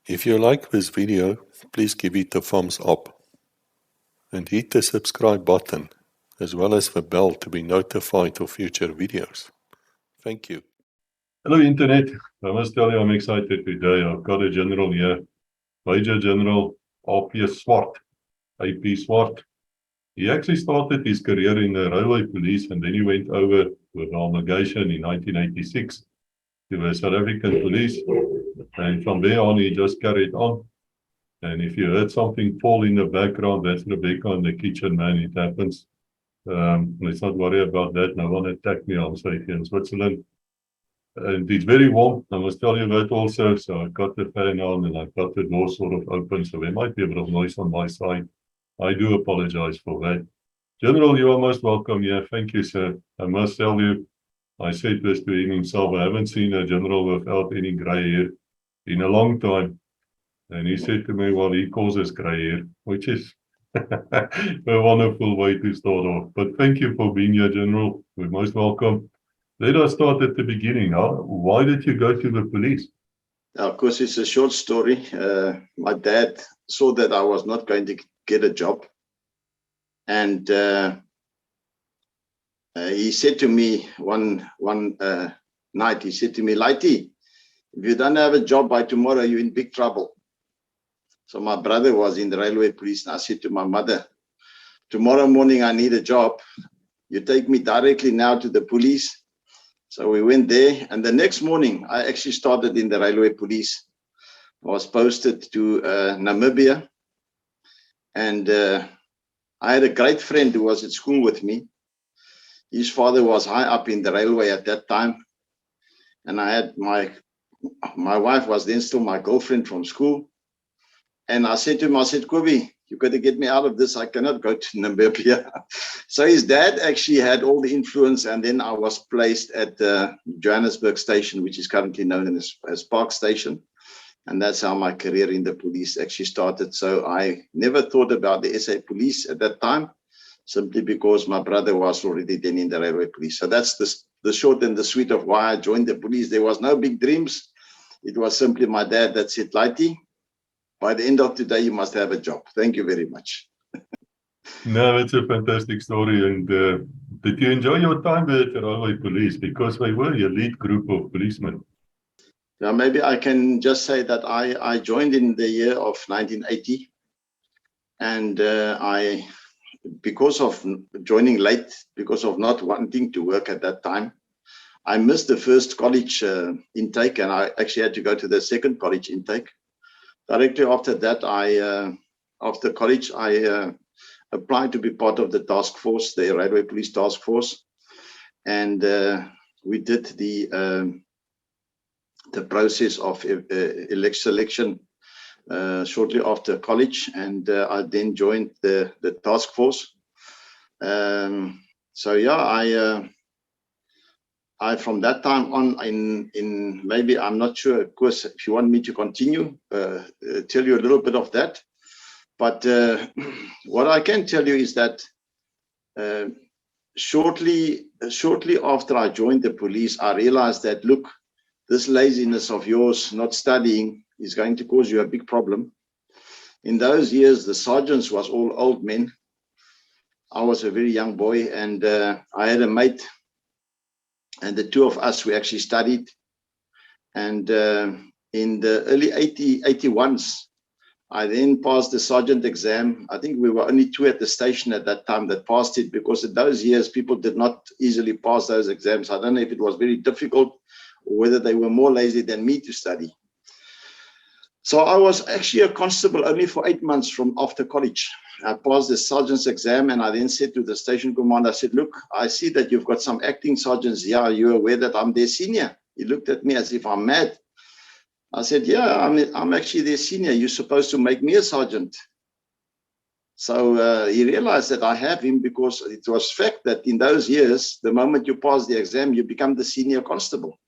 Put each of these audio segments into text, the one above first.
If you like this video, please give it a thumbs up and hit the subscribe button as well as the bell to be notified of future videos. Thank you. Hello Internet, I must tell you I'm excited today. I've got a general here, Major General AP Swart, AP Swart. He actually started his career in the railway police and then he went over with homologation in 1986 to the South African police, and from there on he just carried on. And if you heard something fall in the background, that's Rebecca in the kitchen, man. It happens. Let's not worry about that. No one attacked me. I'm safe here in Switzerland. And it's very warm, I must tell you that also. So I've got the fan on and I've got the door sort of open, so there might be a bit of noise on my side. I do apologize for that. General, you are most welcome here. Thank you, sir. I must tell you, I said this to him himself, I haven't seen a general without any grey hair in a long time. And he said to me, well, he causes grey hair, which is a wonderful way to start off. But thank you for being here, General. We're most welcome. Let us start at the beginning. Why did you go to the police? Of course, it's a short story. My dad saw that I was not going to get a job. And he said to me one night, he said to me, Lighty, if you don't have a job by tomorrow, you're in big trouble. So my brother was in the railway police, and I said to my mother, tomorrow morning I need a job. You take me directly now to the police. So we went there, and the next morning I actually started in the railway police. I was posted to Namibia, and I had a great friend who was at school with me. His father was high up in the railway at that time, and I had my wife was then still my girlfriend from school. And I said to him, I said, Kobe, you got to get me out of this. I cannot go to Namibia. So his dad actually had all the influence, and then I was placed at the Johannesburg station, which is currently known as Park Station. And that's how my career in the police actually started. So I never thought about the SA police at that time, simply because my brother was already then in the railway police. So that's the short and the sweet of why I joined the police. There was no big dreams. It was simply my dad that said, Lighty, by the end of today, you must have a job. Thank you very much. No, it's a fantastic story. And did you enjoy your time at the railway police? Because they were your lead group of policemen. Now, maybe I can just say that I joined in the year of 1980. And because of joining late, because of not wanting to work at that time, I missed the first college intake, and I actually had to go to the second college intake. Directly after that, after college, I applied to be part of the task force, the railway police task force, and we did the process of selection shortly after college, and I then joined the task force. So yeah, I from that time on, in maybe, I'm not sure, of course, if you want me to continue, tell you a little bit of that. But what I can tell you is that shortly after I joined the police, I realized that, look, this laziness of yours, not studying, is going to cause you a big problem. In those years, the sergeants was all old men. I was a very young boy, and I had a mate, and the two of us, we actually studied. And in the early 81s, I then passed the sergeant exam. I think we were only two at the station at that time that passed it, because in those years, people did not easily pass those exams. I don't know if it was very difficult or whether they were more lazy than me to study. So I was actually a constable only for 8 months from after college. I passed the sergeant's exam, and I then said to the station commander, I said, look, I see that you've got some acting sergeants here. Are you aware that I'm their senior? He looked at me as if I'm mad. I said, yeah, I'm actually their senior. You're supposed to make me a sergeant. So he realized that I have him, because it was fact that in those years, the moment you pass the exam, you become the senior constable.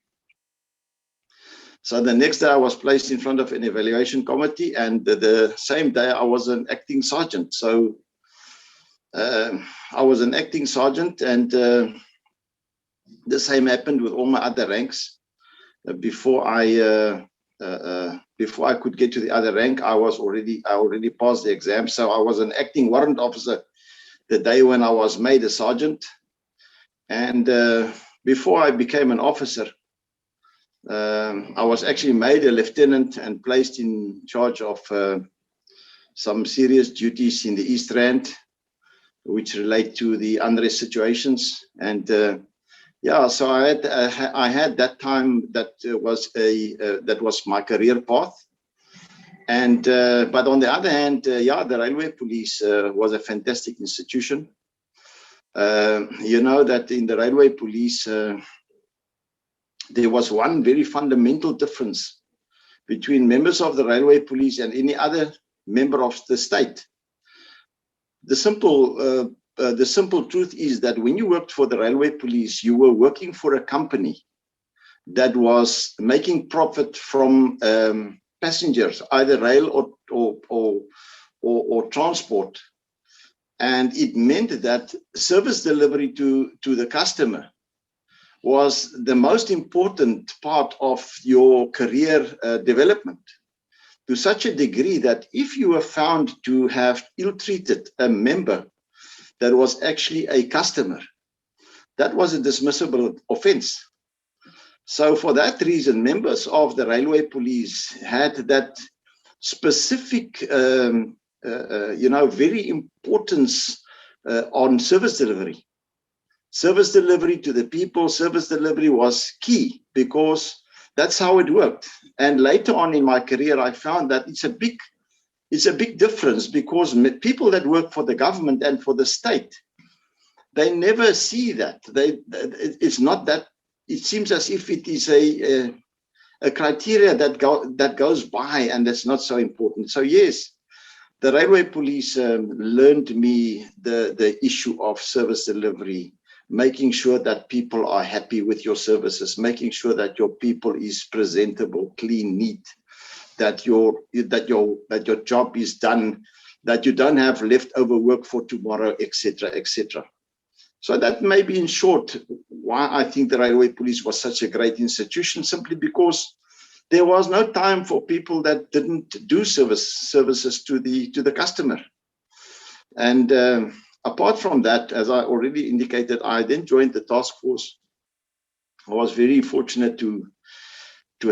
So the next day I was placed in front of an evaluation committee, and the same day I was an acting sergeant. So I was an acting sergeant, and the same happened with all my other ranks. Before I before I could get to the other rank, I already passed the exam. So I was an acting warrant officer the day when I was made a sergeant. And before I became an officer, I was actually made a lieutenant and placed in charge of some serious duties in the East Rand, which relate to the unrest situations. And yeah, so I had that time that was my career path. And but on the other hand, yeah, the Railway Police was a fantastic institution. You know that in the Railway Police, there was one very fundamental difference between members of the Railway Police and any other member of the state. The simple truth is that when you worked for the Railway Police, you were working for a company that was making profit from passengers, either rail or transport. And it meant that service delivery to the customer was the most important part of your career development, to such a degree that if you were found to have ill-treated a member that was actually a customer, that was a dismissible offense. So for that reason, members of the Railway Police had that specific, very importance on service delivery. Service delivery to the people, service delivery was key because that's how it worked. And later on in my career, I found that it's a big difference, because people that work for the government and for the state, they never see that. It's not that. It seems as if it is a criteria that goes by, and that's not so important. So yes, the Railway Police learned me the issue of service delivery, making sure that people are happy with your services, making sure that your people is presentable, clean, neat, that your job is done, that you don't have leftover work for tomorrow, etc., etc. So that may be in short why I think the Railway Police was such a great institution, simply because there was no time for people that didn't do services to the customer. And apart from that, as I already indicated, I then joined the task force. I was very fortunate to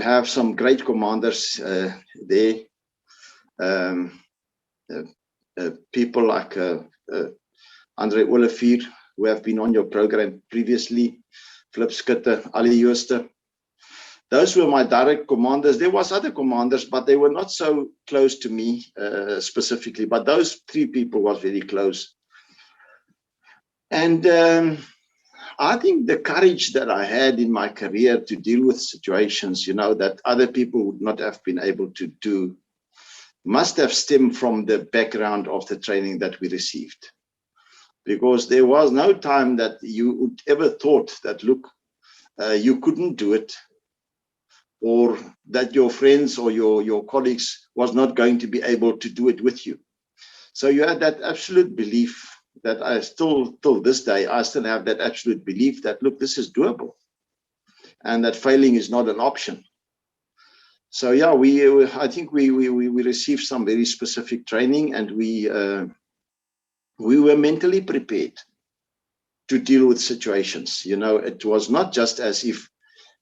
have some great commanders there. People like Andre Olivier, who have been on your program previously, Flip Skutte, Ali Jooste. Those were my direct commanders. There was other commanders, but they were not so close to me specifically. But those three people was very close. And I think the courage that I had in my career to deal with situations, that other people would not have been able to do, must have stemmed from the background of the training that we received. Because there was no time that you would ever thought that, look, you couldn't do it, or that your friends or your colleagues was not going to be able to do it with you. So you had that absolute belief that I still, till this day, I still have that absolute belief that, look, this is doable, and that failing is not an option. So yeah, I think we received some very specific training, and we were mentally prepared to deal with situations. It was not just as if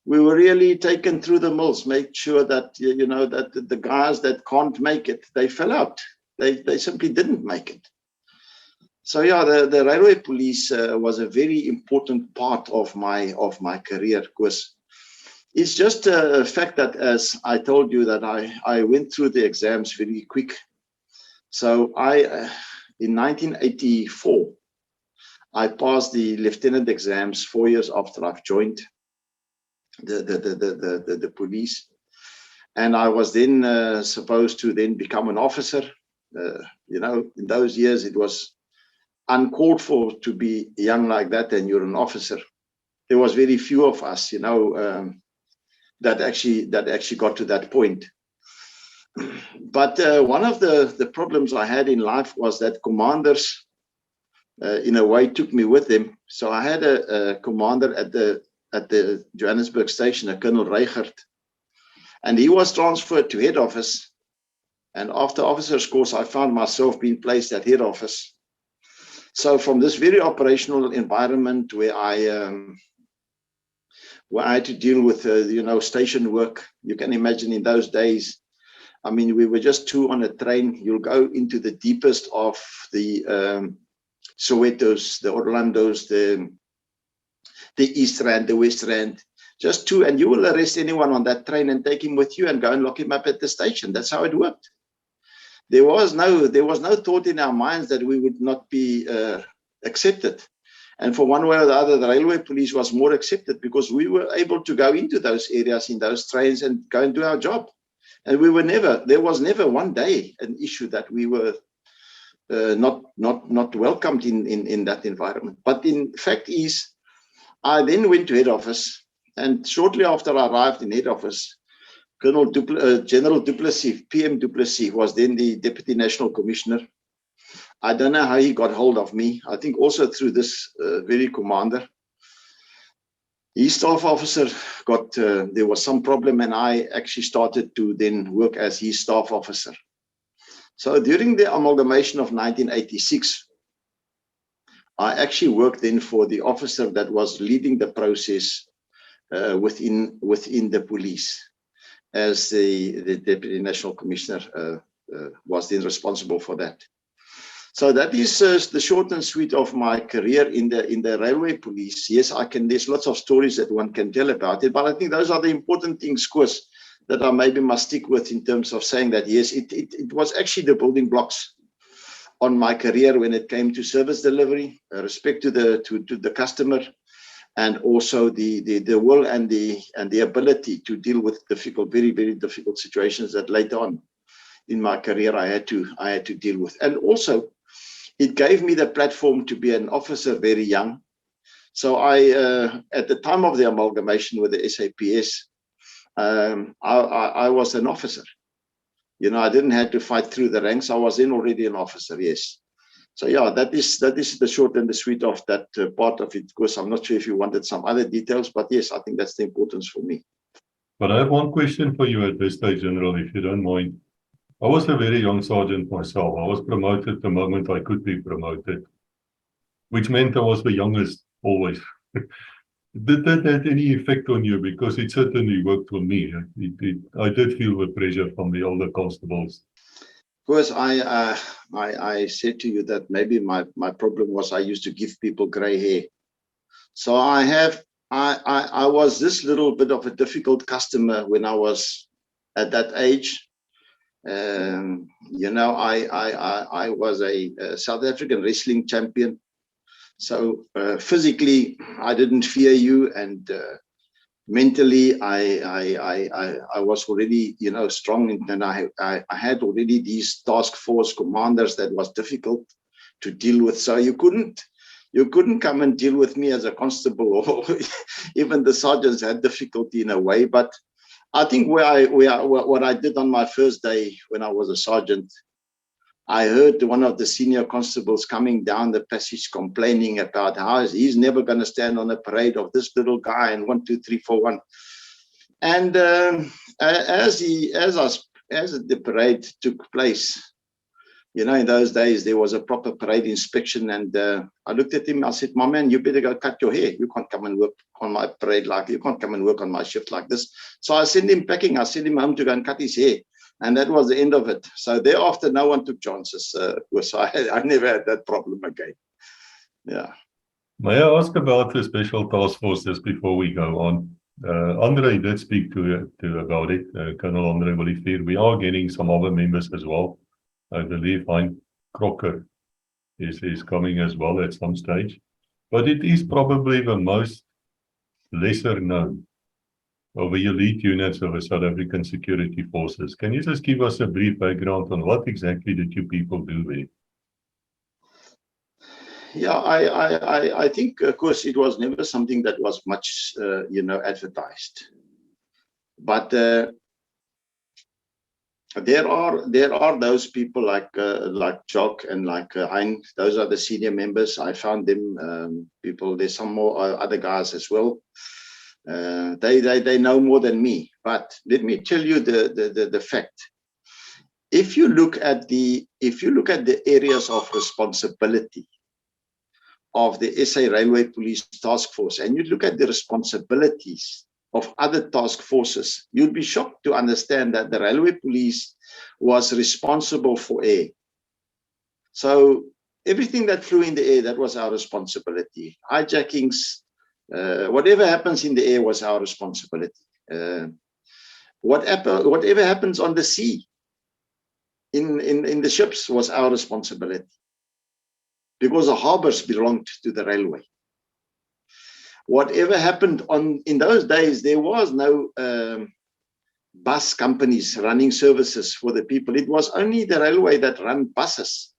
we were really taken through the mills, make sure that, that the guys that can't make it, they fell out. They simply didn't make it. So yeah, the Railway Police was a very important part of my career, because it's just a fact that, as I told you, that I went through the exams very quick. So in 1984, I passed the lieutenant exams 4 years after I've joined the police, and I was then supposed to then become an officer. In those years it was uncalled for to be young like that and you're an officer. There was very few of us, that actually got to that point. But one of the problems I had in life was that commanders, in a way, took me with them. So I had a commander at the Johannesburg station, a Colonel Reichert, And he was transferred to head office. And after officer's course, I found myself being placed at head office. So from this very operational environment where I had to deal with, station work, you can imagine in those days, I mean, we were just two on a train. You'll go into the deepest of the Sowetos, the Orlandos, the East Rand, the West Rand, just two, and you will arrest anyone on that train and take him with you and go and lock him up at the station. That's how it worked. There was no thought in our minds that we would not be accepted. And for one way or the other, the railway police was more accepted because we were able to go into those areas in those trains and go and do our job. And there was never one day an issue that we were not welcomed in that environment. But in fact is, I then went to head office, and shortly after I arrived in head office, General Duplessis, PM Duplessis, was then the Deputy National Commissioner. I don't know how he got hold of me. I think also through this very commander. His staff officer there was some problem, and I actually started to then work as his staff officer. So during the amalgamation of 1986, I actually worked then for the officer that was leading the process within the police, as the Deputy National Commissioner was then responsible for that. So that is the short and sweet of my career in the railway police. Yes, there's lots of stories that one can tell about it, but I think those are the important things, course, that I maybe must stick with in terms of saying that, yes, it was actually the building blocks on my career when it came to service delivery, respect to the customer, and also the will and the ability to deal with very, very difficult situations that later on in my career I had to deal with. And also, it gave me the platform to be an officer very young. So I, at the time of the amalgamation with the SAPS, I was an officer. You know, I didn't have to fight through the ranks. I was already an officer, yes. So yeah, that is the short and the sweet of that part of it. Of course, I'm not sure if you wanted some other details, but yes, I think that's the importance for me. But I have one question for you at this stage, General, if you don't mind. I was a very young sergeant myself. I was promoted the moment I could be promoted, which meant I was the youngest always. Did that have any effect on you? Because it certainly worked for me. I did feel the pressure from the older constables. Of course, I said to you that maybe my problem was I used to give people gray hair. So I was this little bit of a difficult customer when I was at that age. You know, I was a South African wrestling champion. So physically, I didn't fear you, and mentally, I was already, you know, strong, and I had already these task force commanders that was difficult to deal with. So you couldn't come and deal with me as a constable, or even the sergeants had difficulty in a way. But I think what I did on my first day when I was a sergeant, I heard one of the senior constables coming down the passage complaining about how he's never going to stand on a parade of this little guy in 1, 2, 3, 4, 1. And as the parade took place, you know, in those days there was a proper parade inspection, and I looked at him. I said, "My man, you better go cut your hair. You can't come and work on my parade you can't come and work on my shift like this." So I sent him packing. I sent him home to go and cut his hair. And that was the end of it. So thereafter, no one took chances. So I never had that problem again. Yeah. May I ask about the special task forces before we go on? Andre did speak to about it. Colonel Andre Olivier. We are getting some other members as well. I believe Hein Crocker is coming as well at some stage. But it is probably the most lesser known of the elite units of the South African security forces. Can you just give us a brief background on what exactly did you people do there? Yeah, I think, of course, it was never something that was much, you know, advertised. But there are those people like Jock and like Hein. Those are the senior members. I found them people. There's some more other guys as well. They know more than me. But let me tell you the fact. If you look at the areas of responsibility of the SA Railway Police Task Force, and you look at the responsibilities of other task forces, you'd be shocked to understand that the Railway Police was responsible for air. So everything that flew in the air, that was our responsibility. Hijackings, whatever happens in the air was our responsibility. Whatever happens on the sea, in the ships, was our responsibility, because the harbors belonged to the railway. Whatever happened in those days, there was no bus companies running services for the people. It was only the railway that ran buses.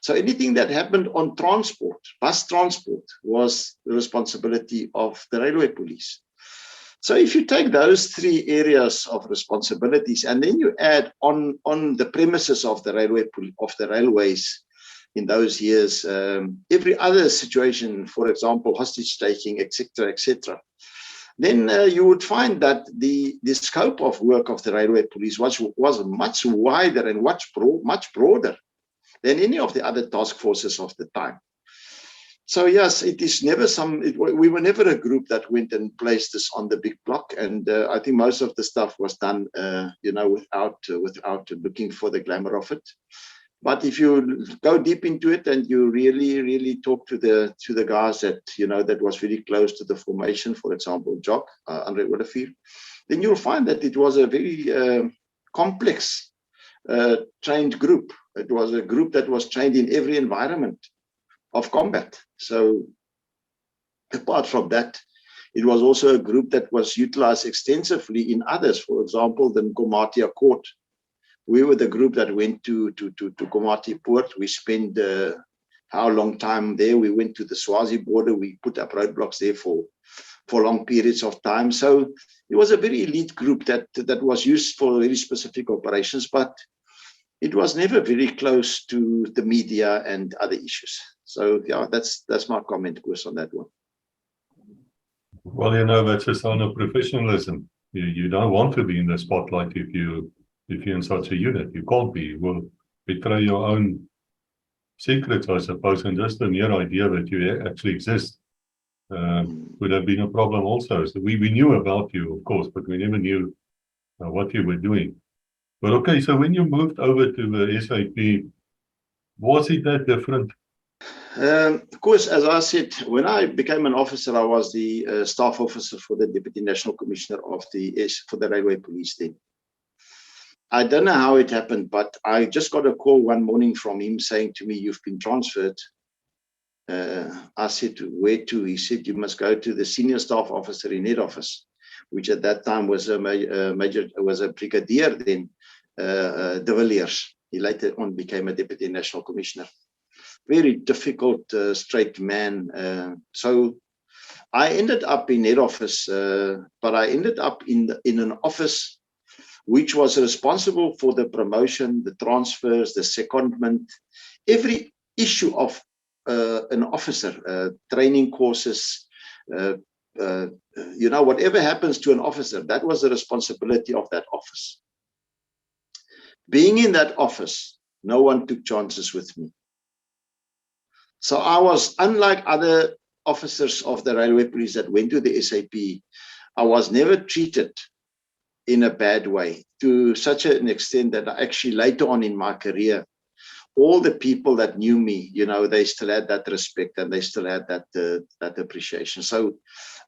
So anything that happened on transport, bus transport, was the responsibility of the Railway Police. So if you take those three areas of responsibilities, and then you add on the premises of the railways in those years, every other situation, for example, hostage taking, etc., then you would find that the scope of work of the Railway Police was much wider and much broader than any of the other task forces of the time. So yes, it is never we were never a group that went and placed this on the big block, and I think most of the stuff was done, without looking for the glamour of it. But if you go deep into it and you really talk to the guys that that was very close to the formation, for example, Jock, Andre Olivier, then you'll find that it was a very complex trained group. It was a group that was trained in every environment of combat. So apart from that, it was also a group that was utilized extensively in others. For example, the Komati Accord. We were the group that went to Komati Port. We spent how long time there. We went to the Swazi border. We put up roadblocks there for long periods of time. So it was a very elite group that was used for very specific operations, but it was never very close to the media and other issues. So yeah, that's my comment, Koos, on that one. Well, that's a sign of professionalism. You don't want to be in the spotlight if you're in such a unit. You can't be. You will betray your own secrets, I suppose, and just the mere idea that you actually exist would have been a problem also. So we knew about you, of course, but we never knew what you were doing. But okay, so when you moved over to the SAP, was it that different? Of course, as I said, when I became an officer, I was the staff officer for the Deputy National Commissioner for the Railway Police then. I don't know how it happened, but I just got a call one morning from him saying to me, "You've been transferred." I said, "Where to?" He said, "You must go to the senior staff officer in head office," which at that time was a brigadier then, De Villiers. He later on became a Deputy National Commissioner. Very difficult, straight man. So I ended up in head office, but I ended up in an office which was responsible for the promotion, the transfers, the secondment, every issue of an officer, training courses, whatever happens to an officer, that was the responsibility of that office. Being in that office, no one took chances with me. So I was, unlike other officers of the Railway Police that went to the SAP, I was never treated in a bad way, to such an extent that I actually later on in my career, all the people that knew me, they still had that respect and they still had that appreciation. So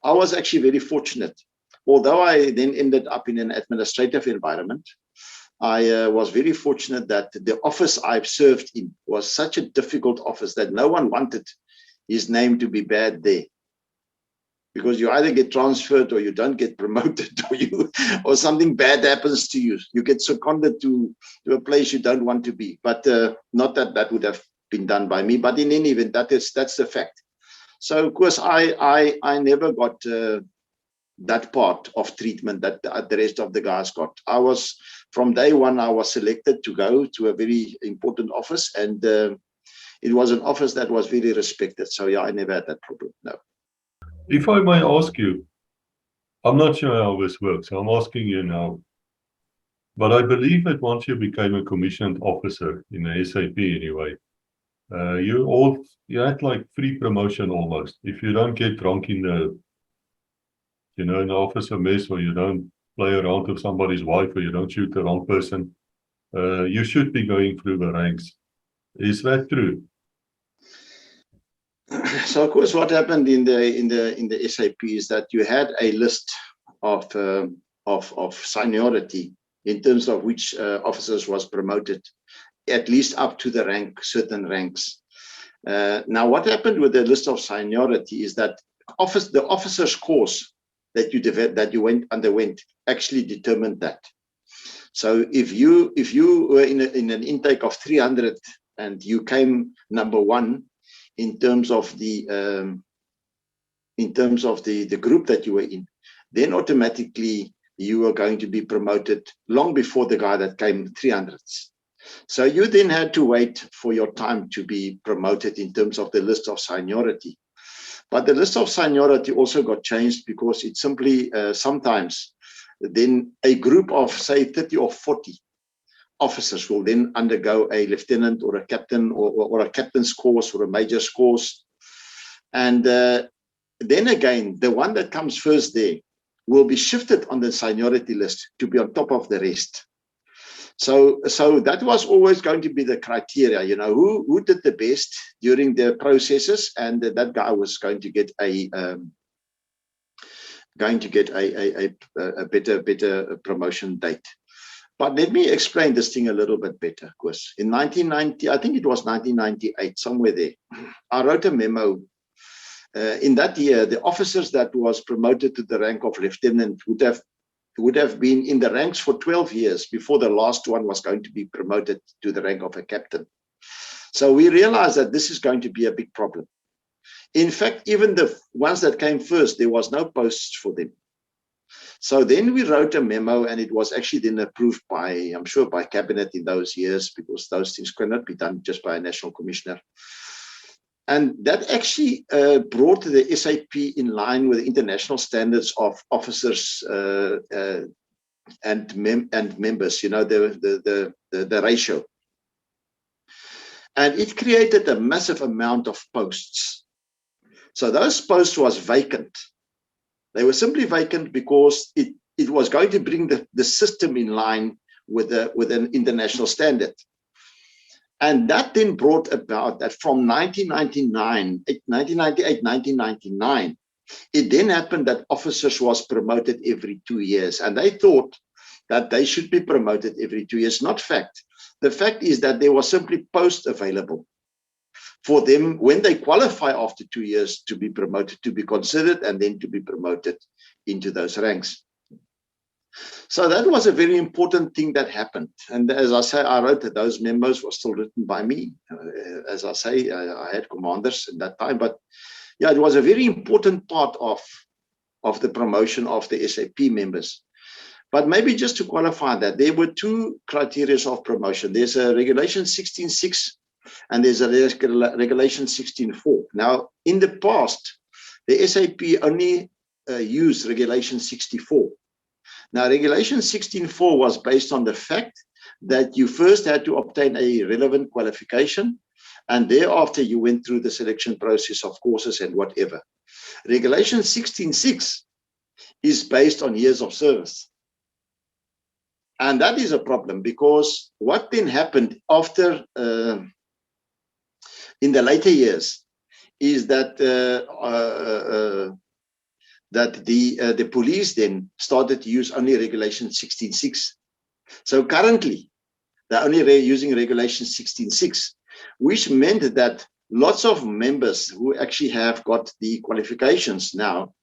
I was actually very fortunate. Although I then ended up in an administrative environment, I was very fortunate that the office I've served in was such a difficult office that no one wanted his name to be bad there. Because you either get transferred or you don't get promoted, or something bad happens to you. You get seconded to a place you don't want to be. But not that would have been done by me. But in any event, that's the fact. So of course I never got that part of treatment that the rest of the guys got. From day one, I was selected to go to a very important office, and it was an office that was very respected. So yeah, I never had that problem. No. If I may ask you, I'm not sure how this works. I'm asking you now. But I believe that once you became a commissioned officer in the SAP anyway, you had like free promotion almost. If you don't get drunk in the officer mess, or you don't play around with somebody's wife, or you don't shoot the wrong person, you should be going through the ranks. Is that true? So of course, what happened in the SAP is that you had a list of seniority in terms of which officers was promoted, at least up to the rank, certain ranks. Now, what happened with the list of seniority is that the officer's course that you underwent actually determined that. So if you were in an intake of 300 and you came number one in terms of the group that you were in, then automatically you were going to be promoted long before the guy that came 300s. So you then had to wait for your time to be promoted in terms of the list of seniority. But the list of seniority also got changed because it simply sometimes then a group of say 30 or 40 officers will then undergo a lieutenant or a captain or a captain's course or a major's course. And then again, the one that comes first there will be shifted on the seniority list to be on top of the rest. So that was always going to be the criteria, who did the best during the processes, and that guy was going to get a better promotion date. But let me explain this thing a little bit better, because in 1990, I think it was 1998, somewhere there, I wrote a memo. In that year, the officers that was promoted to the rank of lieutenant would have been in the ranks for 12 years before the last one was going to be promoted to the rank of a captain. So we realized that this is going to be a big problem. In fact, even the ones that came first, there was no posts for them. So then we wrote a memo, and it was actually then approved by, I'm sure, by cabinet in those years, because those things cannot be done just by a national commissioner. And that actually brought the SAP in line with the international standards of officers and members, the ratio. And it created a massive amount of posts. So those posts was vacant. They were simply vacant because it was going to bring the system in line with an international standard. And that then brought about that from 1998, 1999, it then happened that officers was promoted every 2 years. And they thought that they should be promoted every 2 years. Not fact. The fact is that there was simply posts available for them when they qualify after 2 years to be promoted, to be considered, and then to be promoted into those ranks. So that was a very important thing that happened. And as I say, I wrote that those memos were still written by me. As I say, I had commanders at that time. But yeah, it was a very important part of the promotion of the SAP members. But maybe just to qualify that, there were two criteria of promotion. There's a Regulation 16.6 and there's a Regulation 16.4. Now, in the past, the SAP only used Regulation 64. Now, Regulation 16.4 was based on the fact that you first had to obtain a relevant qualification, and thereafter you went through the selection process of courses and whatever. Regulation 16.6 is based on years of service. And that is a problem, because what then happened after, in the later years, is that the police then started to use only Regulation 16.6. So currently, they're only using Regulation 16.6, which meant that lots of members who actually have got the qualifications now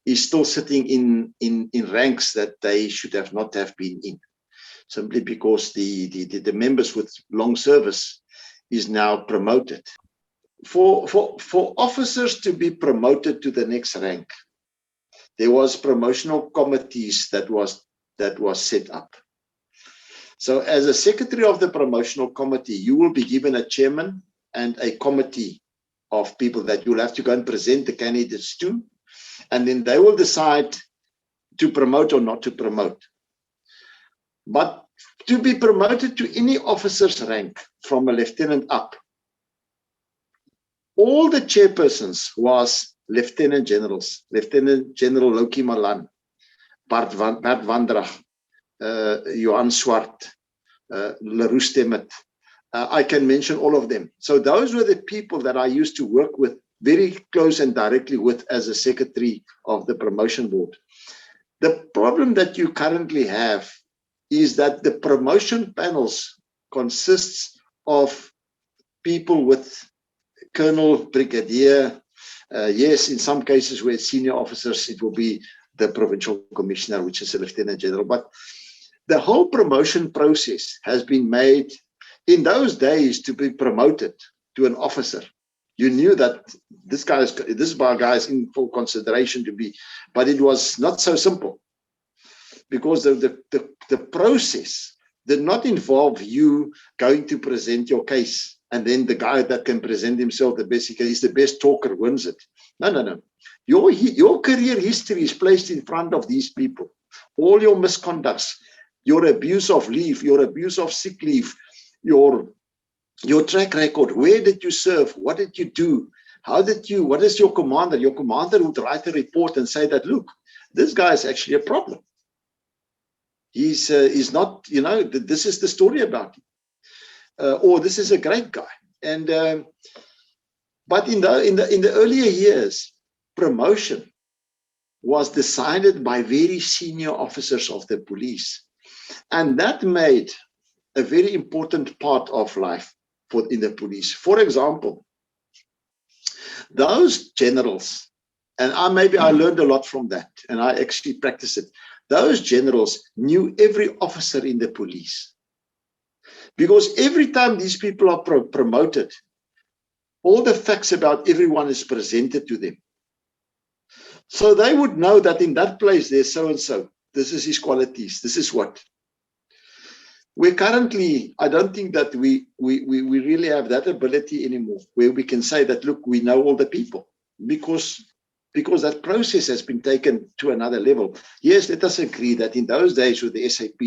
is still sitting in ranks that they should have not have been in, simply because the members with long service is now promoted. For officers to be promoted to the next rank, there was promotional committees that was set up. So as a secretary of the promotional committee, you will be given a chairman and a committee of people that you'll have to go and present the candidates to. And then they will decide to promote or not to promote. But to be promoted to any officer's rank from a lieutenant up, all the chairpersons was lieutenant generals, Lieutenant General Loki Malan, Bart Wandrag, Johan Swart, Leroux Stemmet. I can mention all of them. So those were the people that I used to work with very close and directly with as a secretary of the promotion board. The problem that you currently have is that the promotion panels consists of people with colonel, brigadier, yes, in some cases where senior officers, it will be the provincial commissioner, which is a lieutenant general. But the whole promotion process has been made in those days to be promoted to an officer. You knew that this guy is in full consideration to be, but it was not so simple, because the process did not involve you going to present your case and then the guy that can present himself the best, he's the best talker, wins it. No. Your career history is placed in front of these people. All your misconducts, your abuse of leave, your abuse of sick leave, your track record, where did you serve, what did you do, what is your commander? Your commander would write a report and say that, look, this guy is actually a problem. He's not, this is the story about him. Or this is a great guy. And but in the earlier years, promotion was decided by very senior officers of the police, and that made a very important part of life in the police. For example, those generals, and I learned a lot from that, and I actually practiced it. Those generals knew every officer in the police, because every time these people are promoted, all the facts about everyone is presented to them. So they would know that in that place there's so-and-so. This is his qualities. This is what. We're currently, I don't think that we really have that ability anymore, where we can say that, look, we know all the people, because that process has been taken to another level. Yes, let us agree that in those days with the SAP,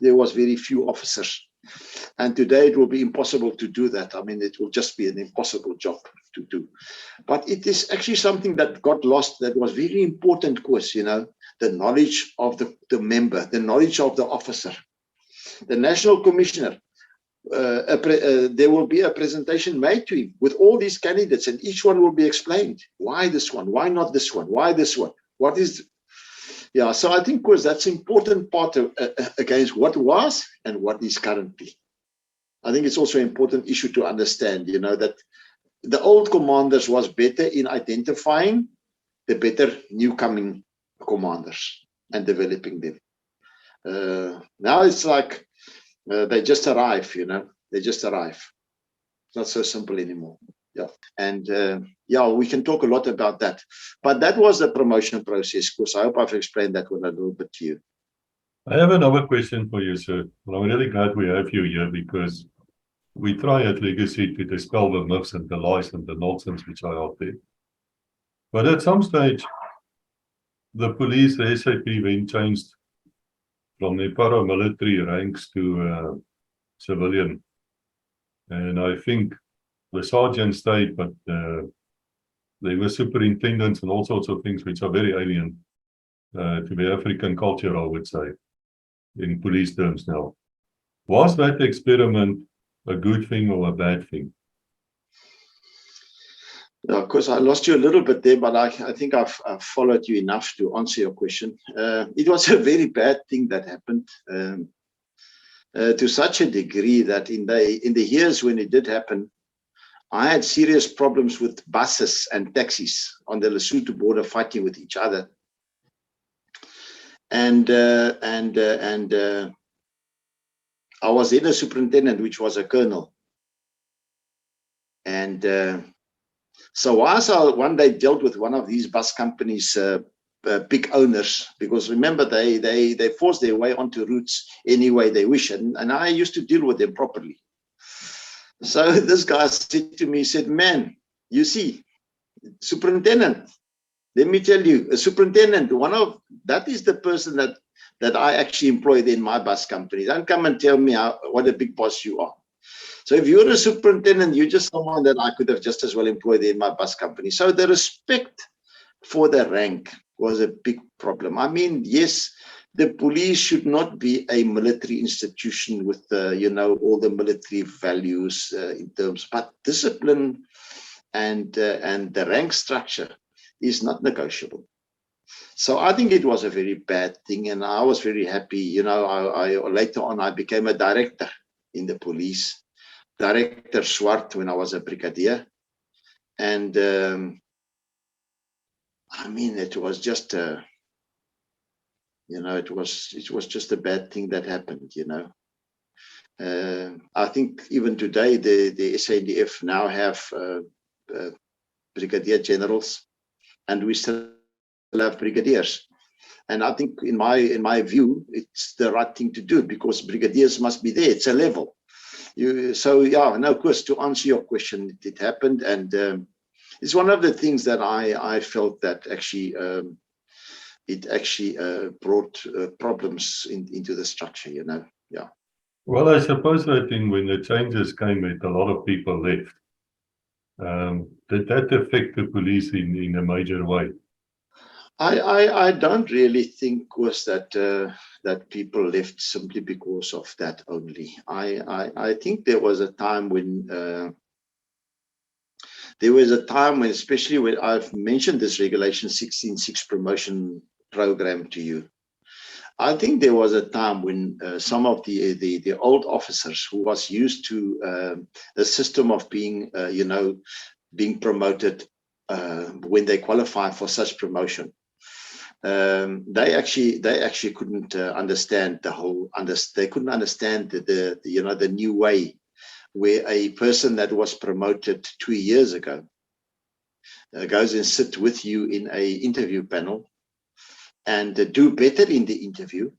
there was very few officers. And today it will be impossible to do that. I mean, it will just be an impossible job to do. But it is actually something that got lost that was very important, course, the knowledge of the member, the knowledge of the officer. The national commissioner, there will be a presentation made to him with all these candidates, and each one will be explained. Why this one? Why not this one? Why this one? What is... Yeah, so I think, course, that's an important part against what was and what is currently. I think it's also an important issue to understand, that the old commanders was better in identifying the better new coming commanders and developing them. Now it's like they just arrive, they just arrive. It's not so simple anymore. Yeah, and we can talk a lot about that. But that was the promotion process, because I hope I've explained that one a little bit to you. I have another question for you, sir. Well, I'm really glad we have you here, because we try at Legacy to dispel the myths and the lies and the nonsense which are out there. But at some stage, the police, the SAP, then changed from the paramilitary ranks to civilian. And I think the sergeant stayed, but they were superintendents and all sorts of things which are very alien to the African culture, I would say, in police terms now. Was that experiment a good thing or a bad thing? Of course, I lost you a little bit there, but I think I've followed you enough to answer your question. It was a very bad thing that happened, to such a degree that in the years when it did happen, I had serious problems with buses and taxis on the Lesotho border fighting with each other. And I was then a superintendent, which was a colonel. And so whilst I one day dealt with one of these bus companies, big owners, because remember, they force their way onto routes any way they wish. And I used to deal with them properly. So this guy said to me, he said, man, you see, superintendent, Let me tell you, a superintendent, that is the person that I actually employed in my bus company. Don't come and tell me what a big boss you are. So if you're a superintendent, you're just someone that I could have just as well employed in my bus company. So the respect for the rank was a big problem. I mean, yes, the police should not be a military institution with all the military values in terms, but discipline and the rank structure is not negotiable. So I think it was a very bad thing, and I was very happy. I later on I became a director in the police, Director Swart, when I was a brigadier, and I mean, it was just it was just a bad thing that happened. I think even today the SANDF now have brigadier generals, and we still have brigadiers. And I think in my view, it's the right thing to do, because brigadiers must be there. It's a level. Of course, to answer your question, it happened, and it's one of the things that I felt that actually it actually brought problems into the structure. Yeah. Well, I suppose that when the changes came, a lot of people left. Did that affect the police in a major way? I don't really think was that people left simply because of that only. I think there was a time when especially when I've mentioned this Regulation 16.6 promotion program to you. I think there was a time when some of the old officers who was used to the system of being being promoted when they qualify for such promotion, they actually couldn't understand they couldn't understand the new way, where a person that was promoted 2 years ago goes and sit with you in a interview panel and do better in the interview.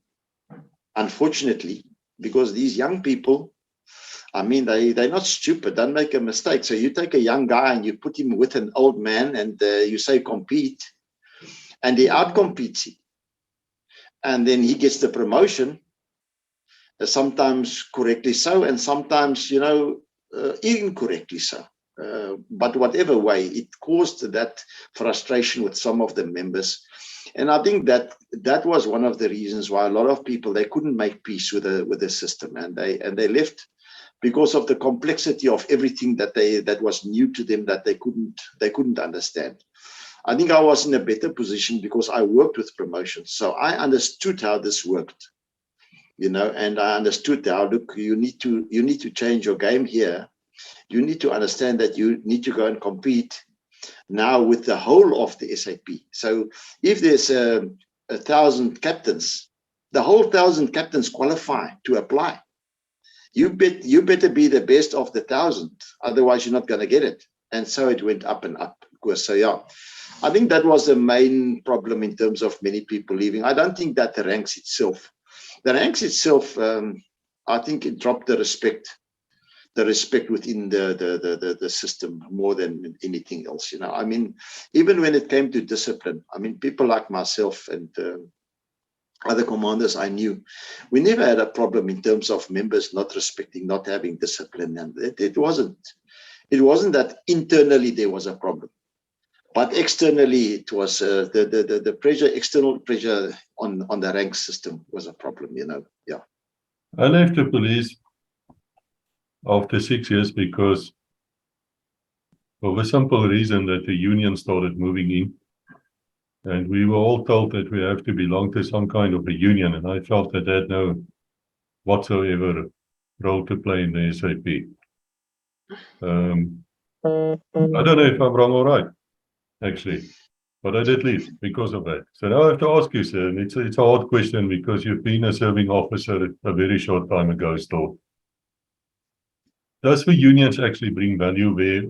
Unfortunately, because these young people, I mean, they're not stupid, don't make a mistake. So you take a young guy and you put him with an old man, and you say compete, and he outcompetes him, and then he gets the promotion, sometimes correctly so, and sometimes incorrectly so. But whatever way, it caused that frustration with some of the members. And I think that was one of the reasons why a lot of people, they couldn't make peace with the system, and they left because of the complexity of everything that was new to them, that they couldn't understand. I think I was in a better position because I worked with promotions, so I understood how this worked, and I understood how, look, you need to change your game here. You need to understand that you need to go and compete now with the whole of the SAP. So if there's 1,000 captains, the whole 1,000 captains qualify to apply. You better be the best of the 1,000, otherwise you're not going to get it. And so it went up and up, of course. So yeah, I think that was the main problem in terms of many people leaving. I don't think that the ranks itself, I think it dropped the respect within the system more than anything else. I mean, even when it came to discipline, I mean, people like myself and other commanders I knew, we never had a problem in terms of members not respecting, not having discipline, and it wasn't that internally there was a problem, but externally it was the pressure, external pressure on the rank system was a problem. Yeah. I left the police after 6 years because of a simple reason, that the union started moving in. And we were all told that we have to belong to some kind of a union. And I felt that had no whatsoever role to play in the SAP. I don't know if I'm wrong or right, actually. But I did leave because of that. So now I have to ask you, sir, and it's a hard question because you've been a serving officer a very short time ago still. Does the unions actually bring value there?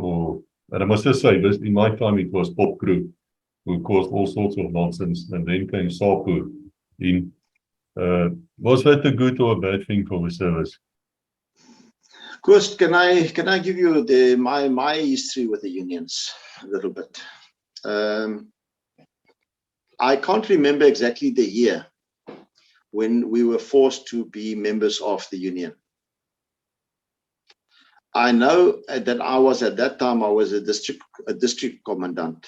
And I must just say this, in my time it was Pop Crew, who caused all sorts of nonsense, and then came SAPU in. Was that a good or a bad thing for the service? Of course, can I give you my history with the unions a little bit? I can't remember exactly the year when we were forced to be members of the union. I know that I was at that time, I was a district commandant.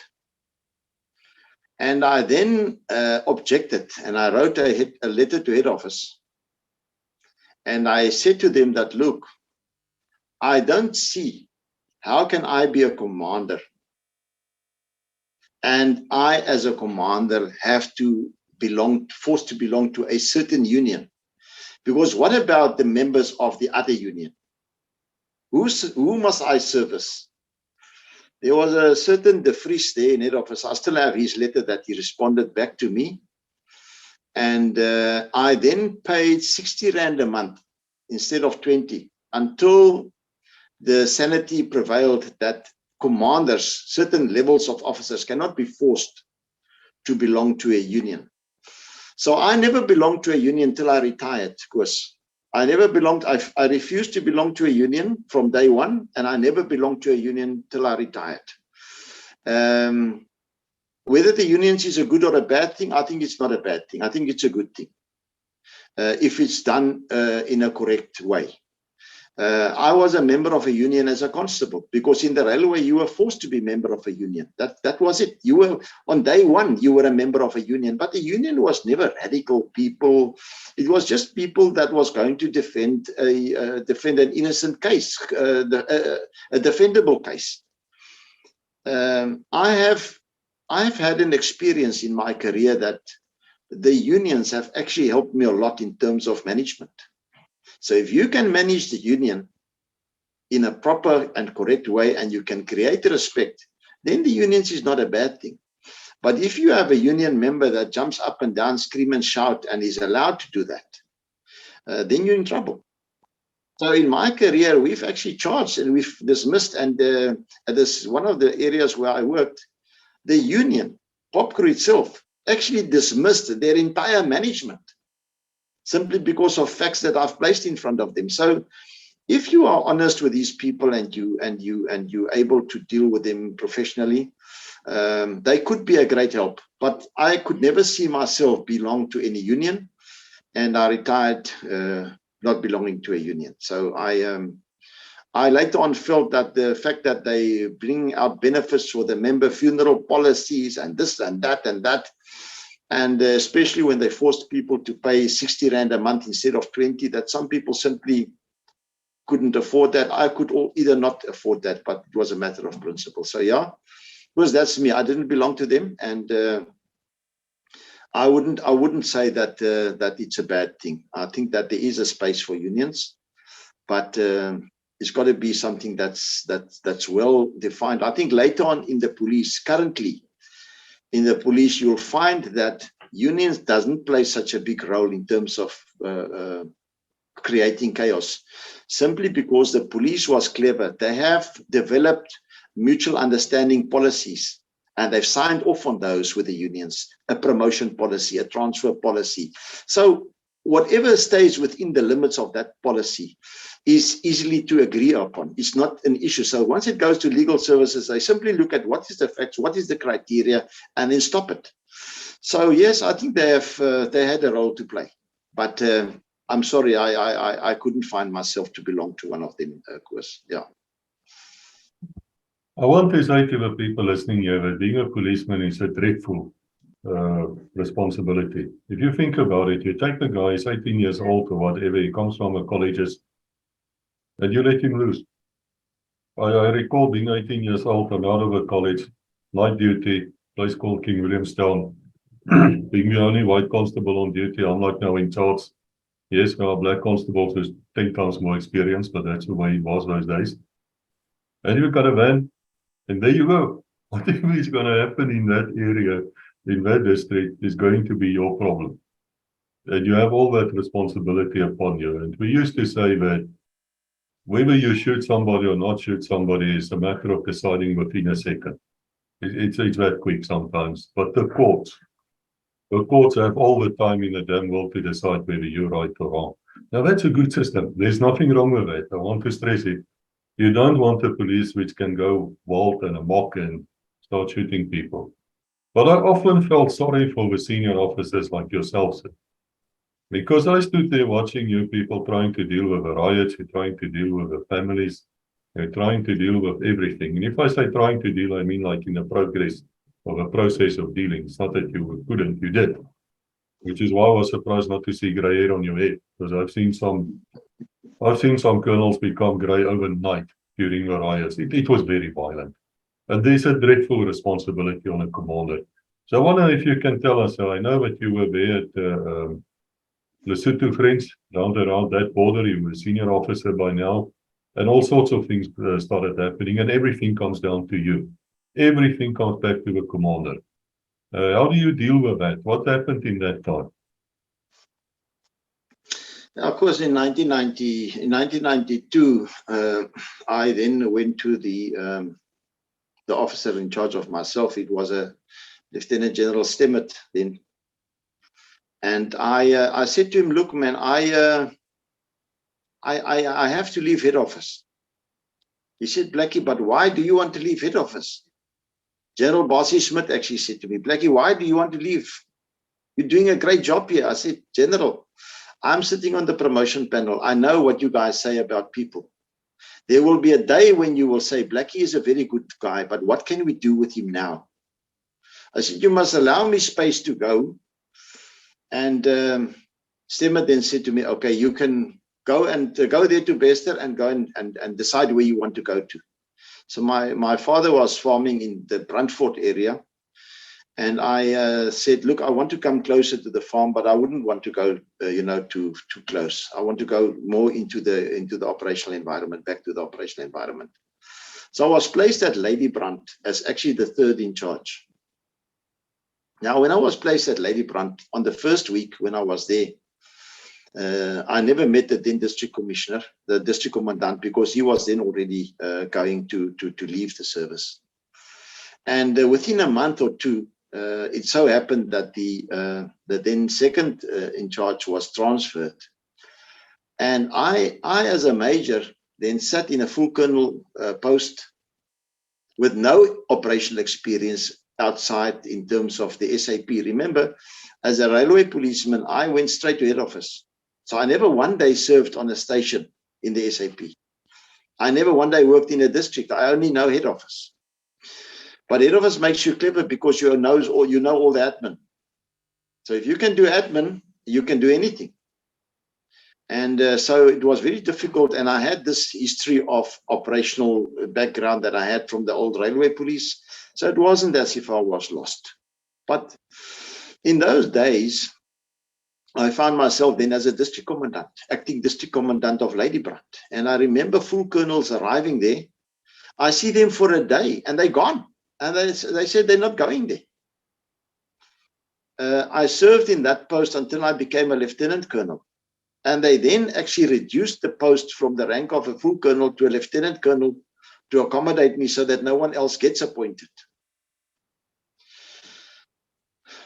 And I then objected, and I wrote a letter to head office. And I said to them that, look, I don't see how can I be a commander and I, as a commander, have to forced to belong to a certain union. Because what about the members of the other union? Who must I service? There was a certain De Vries there in head office. I still have his letter that he responded back to me. And I then paid 60 Rand a month instead of 20 until the sanity prevailed that commanders, certain levels of officers, cannot be forced to belong to a union. So I never belonged to a union until I retired, because I never belonged, I refused to belong to a union from day one, and I never belonged to a union till I retired. Whether the unions is a good or a bad thing, I think it's not a bad thing. I think it's a good thing if it's done in a correct way. I was a member of a union as a constable, because in the railway you were forced to be a member of a union. That was it. You were on day one, you were a member of a union, but the union was never radical people. It was just people that was going to defend an innocent case, a defendable case. I've had an experience in my career that the unions have actually helped me a lot in terms of management. So if you can manage the union in a proper and correct way, and you can create respect, then the unions is not a bad thing. But if you have a union member that jumps up and down, scream and shout, and is allowed to do that, then you're in trouble. So in my career, we've actually charged and we've dismissed, and this is one of the areas where I worked, the union, Popcrew itself, actually dismissed their entire management, simply because of facts that I've placed in front of them. So if you are honest with these people and you're able to deal with them professionally, they could be a great help. But I could never see myself belong to any union, and I retired not belonging to a union. So I later on felt that the fact that they bring out benefits for the member funeral policies and this and that, and especially when they forced people to pay 60 Rand a month instead of 20, that some people simply couldn't afford that. I could either not afford that, but it was a matter of principle. So yeah, because that's me. I didn't belong to them, and I wouldn't say that that it's a bad thing. I think that there is a space for unions, but it's got to be something that's well defined. I think later on in the police, currently, in the police, you'll find that unions doesn't play such a big role in terms of creating chaos, simply because the police was clever. They have developed mutual understanding policies, and they've signed off on those with the unions, a promotion policy, a transfer policy. So whatever stays within the limits of that policy is easily to agree upon. It's not an issue. So once it goes to legal services, they simply look at what is the facts, what is the criteria, and then stop it. So yes, I think they had a role to play. But I'm sorry, I couldn't find myself to belong to one of them, of course. Yeah. I want to say to the people listening here that being a policeman is a dreadful responsibility. If you think about it, you take the guy, he's 18 years old or whatever, he comes from a colleges, and you let him loose. I recall being 18 years old and out of a college, night duty, place called King Williamstown, being the only white constable on duty. I'm like now in charge. Yes, there are black constables who's 10 times more experienced, but that's the way it was those days. And you've got a van, and there you go. Whatever is going to happen in that area, in that district, is going to be your problem. And you have all that responsibility upon you. And we used to say that whether you shoot somebody or not shoot somebody is a matter of deciding within a second. It's that quick sometimes. But the courts have all the time in the damn world to decide whether you're right or wrong. Now, that's a good system. There's nothing wrong with that. I want to stress it. You don't want a police which can go wild and amok and start shooting people. But I often felt sorry for the senior officers like yourself, sir. Because I stood there watching you people trying to deal with the riots, you're trying to deal with the families, you're trying to deal with everything. And if I say trying to deal, I mean like in the progress of a process of dealing. It's not that you couldn't, you did. Which is why I was surprised not to see grey hair on your head. Because I've seen some colonels become grey overnight during the riots. It was very violent. And there's a dreadful responsibility on a commander. So I wonder if you can tell us, I know that you were there at Lesotho French, around that border, you were a senior officer by now, and all sorts of things started happening, and everything comes down to you. Everything comes back to the commander. How do you deal with that? What happened in that time? Of course, in 1992, I then went to the officer in charge of myself. It was a Lieutenant General Stemmet then. And I said to him, look, man, I have to leave head office. He said, Blackie, but why do you want to leave head office? General Basie Smith actually said to me, Blackie, why do you want to leave? You're doing a great job here. I said, General, I'm sitting on the promotion panel. I know what you guys say about people. There will be a day when you will say, Blackie is a very good guy, but what can we do with him now? I said, you must allow me space to go. And Stemmer then said to me, okay, you can go there to Bester and go and decide where you want to go to. So my father was farming in the Brandfort area. And I said, look, I want to come closer to the farm, but I wouldn't want to go, too close. I want to go more into the operational environment, back to the operational environment. So I was placed at Lady Brand as actually the third in charge. Now, when I was placed at Lady Brand on the first week when I was there, I never met the then district commissioner, the district commandant, because he was then already going to leave the service. And within a month or two, it so happened that the then second in charge was transferred. And I as a major, then sat in a full colonel post with no operational experience outside in terms of the SAP. Remember, as a railway policeman, I went straight to head office. So I never one day served on a station in the SAP. I never one day worked in a district. I only know head office. But head office makes you clever because you know all the admin. So if you can do admin, you can do anything. And so it was very difficult. And I had this history of operational background that I had from the old railway police. So it wasn't as if I was lost. But in those days, I found myself then as a district commandant, acting district commandant of Lady Brand. And I remember full colonels arriving there. I see them for a day and they're gone. And they said they're not going there. I served in that post until I became a lieutenant colonel. And they then actually reduced the post from the rank of a full colonel to a lieutenant colonel to accommodate me so that no one else gets appointed.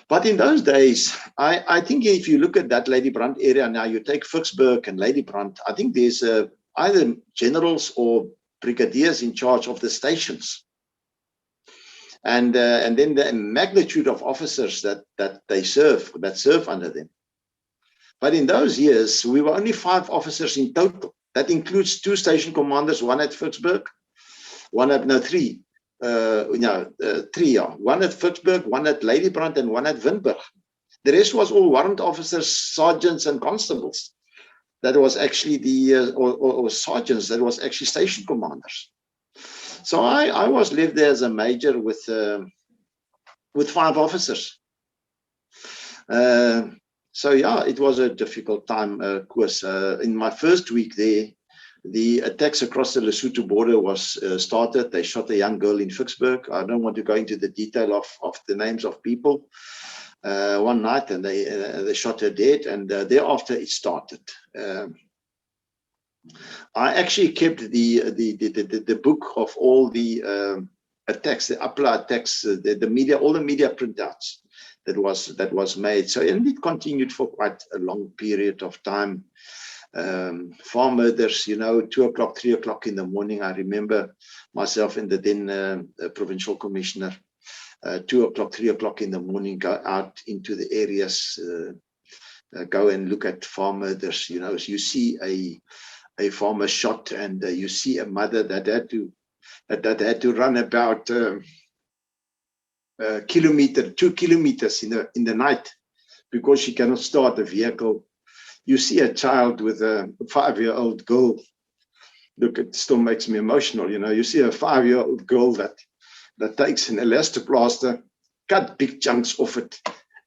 But in those days, I think if you look at that Lady Brand area now, you take Vicksburg and Lady Brand, I think there's either generals or brigadiers in charge of the stations. And then the magnitude of officers that serve under them. But in those years, we were only 5 officers in total. That includes 2 station commanders, one at Vicksburg, one at 3. 3, yeah. One at Vicksburg, one at Lady Brand, and one at Windburg. The rest was all warrant officers, sergeants, and constables. That was actually or sergeants. That was actually station commanders. So I was left there as a major with 5 officers. So yeah, it was a difficult time, of course. In my first week there, the attacks across the Lesotho border was started. They shot a young girl in Vicksburg. I don't want to go into the detail of the names of people. One night, and they shot her dead, and thereafter it started. I actually kept the book of all the attacks, the APLA attacks, the media, all the media printouts that was made. So, and it continued for quite a long period of time. Farm murders, 2 o'clock, 3 o'clock in the morning. I remember myself and the then provincial commissioner 2 o'clock, 3 o'clock in the morning, go out into the areas, go and look at farm murders. You know, you see a farmer shot, and you see a mother that had to run about kilometer, 2 kilometers in the night because she cannot start a vehicle. You see a child with a 5-year-old girl. Look, it still makes me emotional. You know, you see a 5-year-old girl that takes an elastoplaster, cut big chunks off it,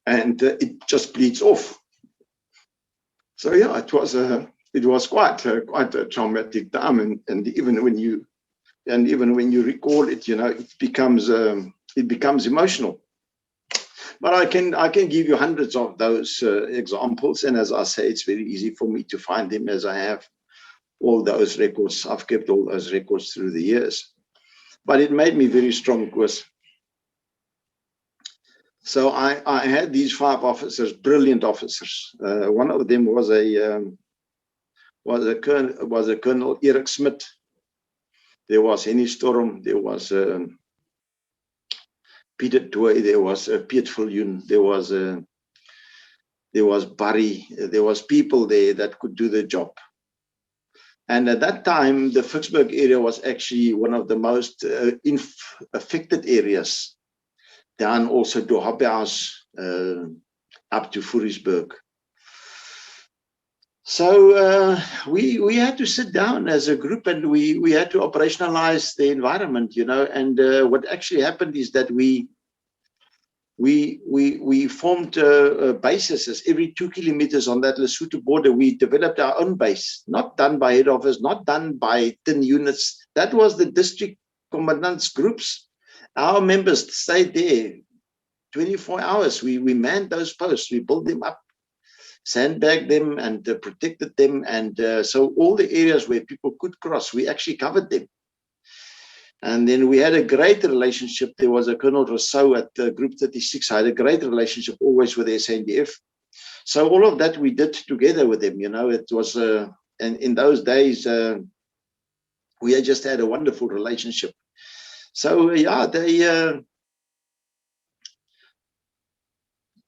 and it just bleeds off. So yeah, it was quite a traumatic time, and even when you recall it, you know, it becomes emotional. But I can give you hundreds of those examples, and as I say, it's very easy for me to find them, as I have all those records. I've kept all those records through the years. But it made me very strong, because so I had these 5 officers, brilliant officers. One of them was a Colonel Eric Smith. There was Henny Storm. There was Peter Toy. There was Piet Viljoen. There was Barry. There was people there that could do the job. And at that time, the Vicksburg area was actually one of the most affected areas, down also to Hobbehouse, up to Fourisburg. So we had to sit down as a group, and we had to operationalize the environment, you know. And what actually happened is that we formed bases every 2 kilometers on that Lesotho border. We developed our own base, not done by head office, not done by 10 units. That was the district commandants groups. Our members stayed there 24 hours. We manned those posts. We built them up, sandbagged them, and protected them. And so all the areas where people could cross, we actually covered them. And then we had a great relationship. There was a Colonel Rousseau at Group 36. I had a great relationship always with the SANDF. So all of that we did together with them. You know, it was, and in those days, we had just had a wonderful relationship. So yeah,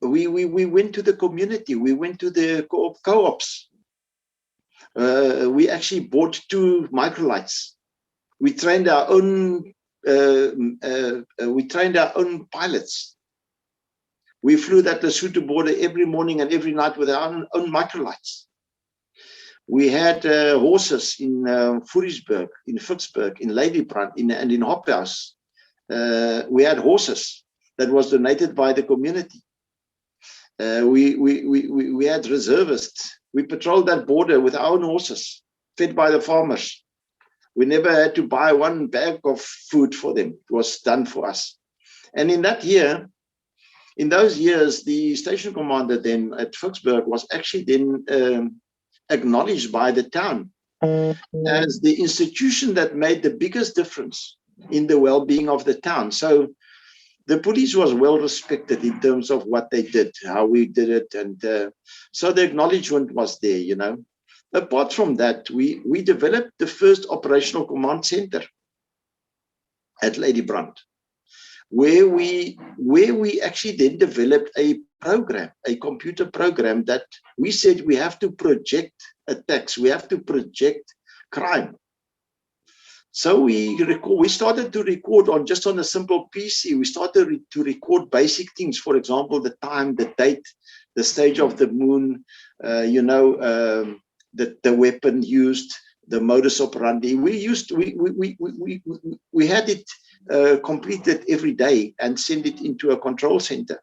we went to the community. We went to the co-ops. We actually bought 2 microlights. We trained our own. We trained our own pilots. We flew that Lesotho border every morning and every night with our own microlights. We had horses in Fourisburg, in Vicksburg, in Ladybrand, and in Hophouse. We had horses that was donated by the community. We had reservists. We patrolled that border with our own horses, fed by the farmers. We never had to buy one bag of food for them. It was done for us. And in that year, in those years, the station commander then at Vicksburg was actually then acknowledged by the town as the institution that made the biggest difference in the well-being of the town. So the police was well respected in terms of what they did, how we did it. And so the acknowledgement was there, you know. Apart from that, we developed the first operational command center at Ladybrand, where we actually then developed a program, a computer program that we said we have to project attacks, we have to project crime. So we started to record on just on a simple PC. We started to record basic things, for example, the time, the date, the stage of the moon, you know, the weapon used, the modus operandi. We had it completed every day and send it into a control center,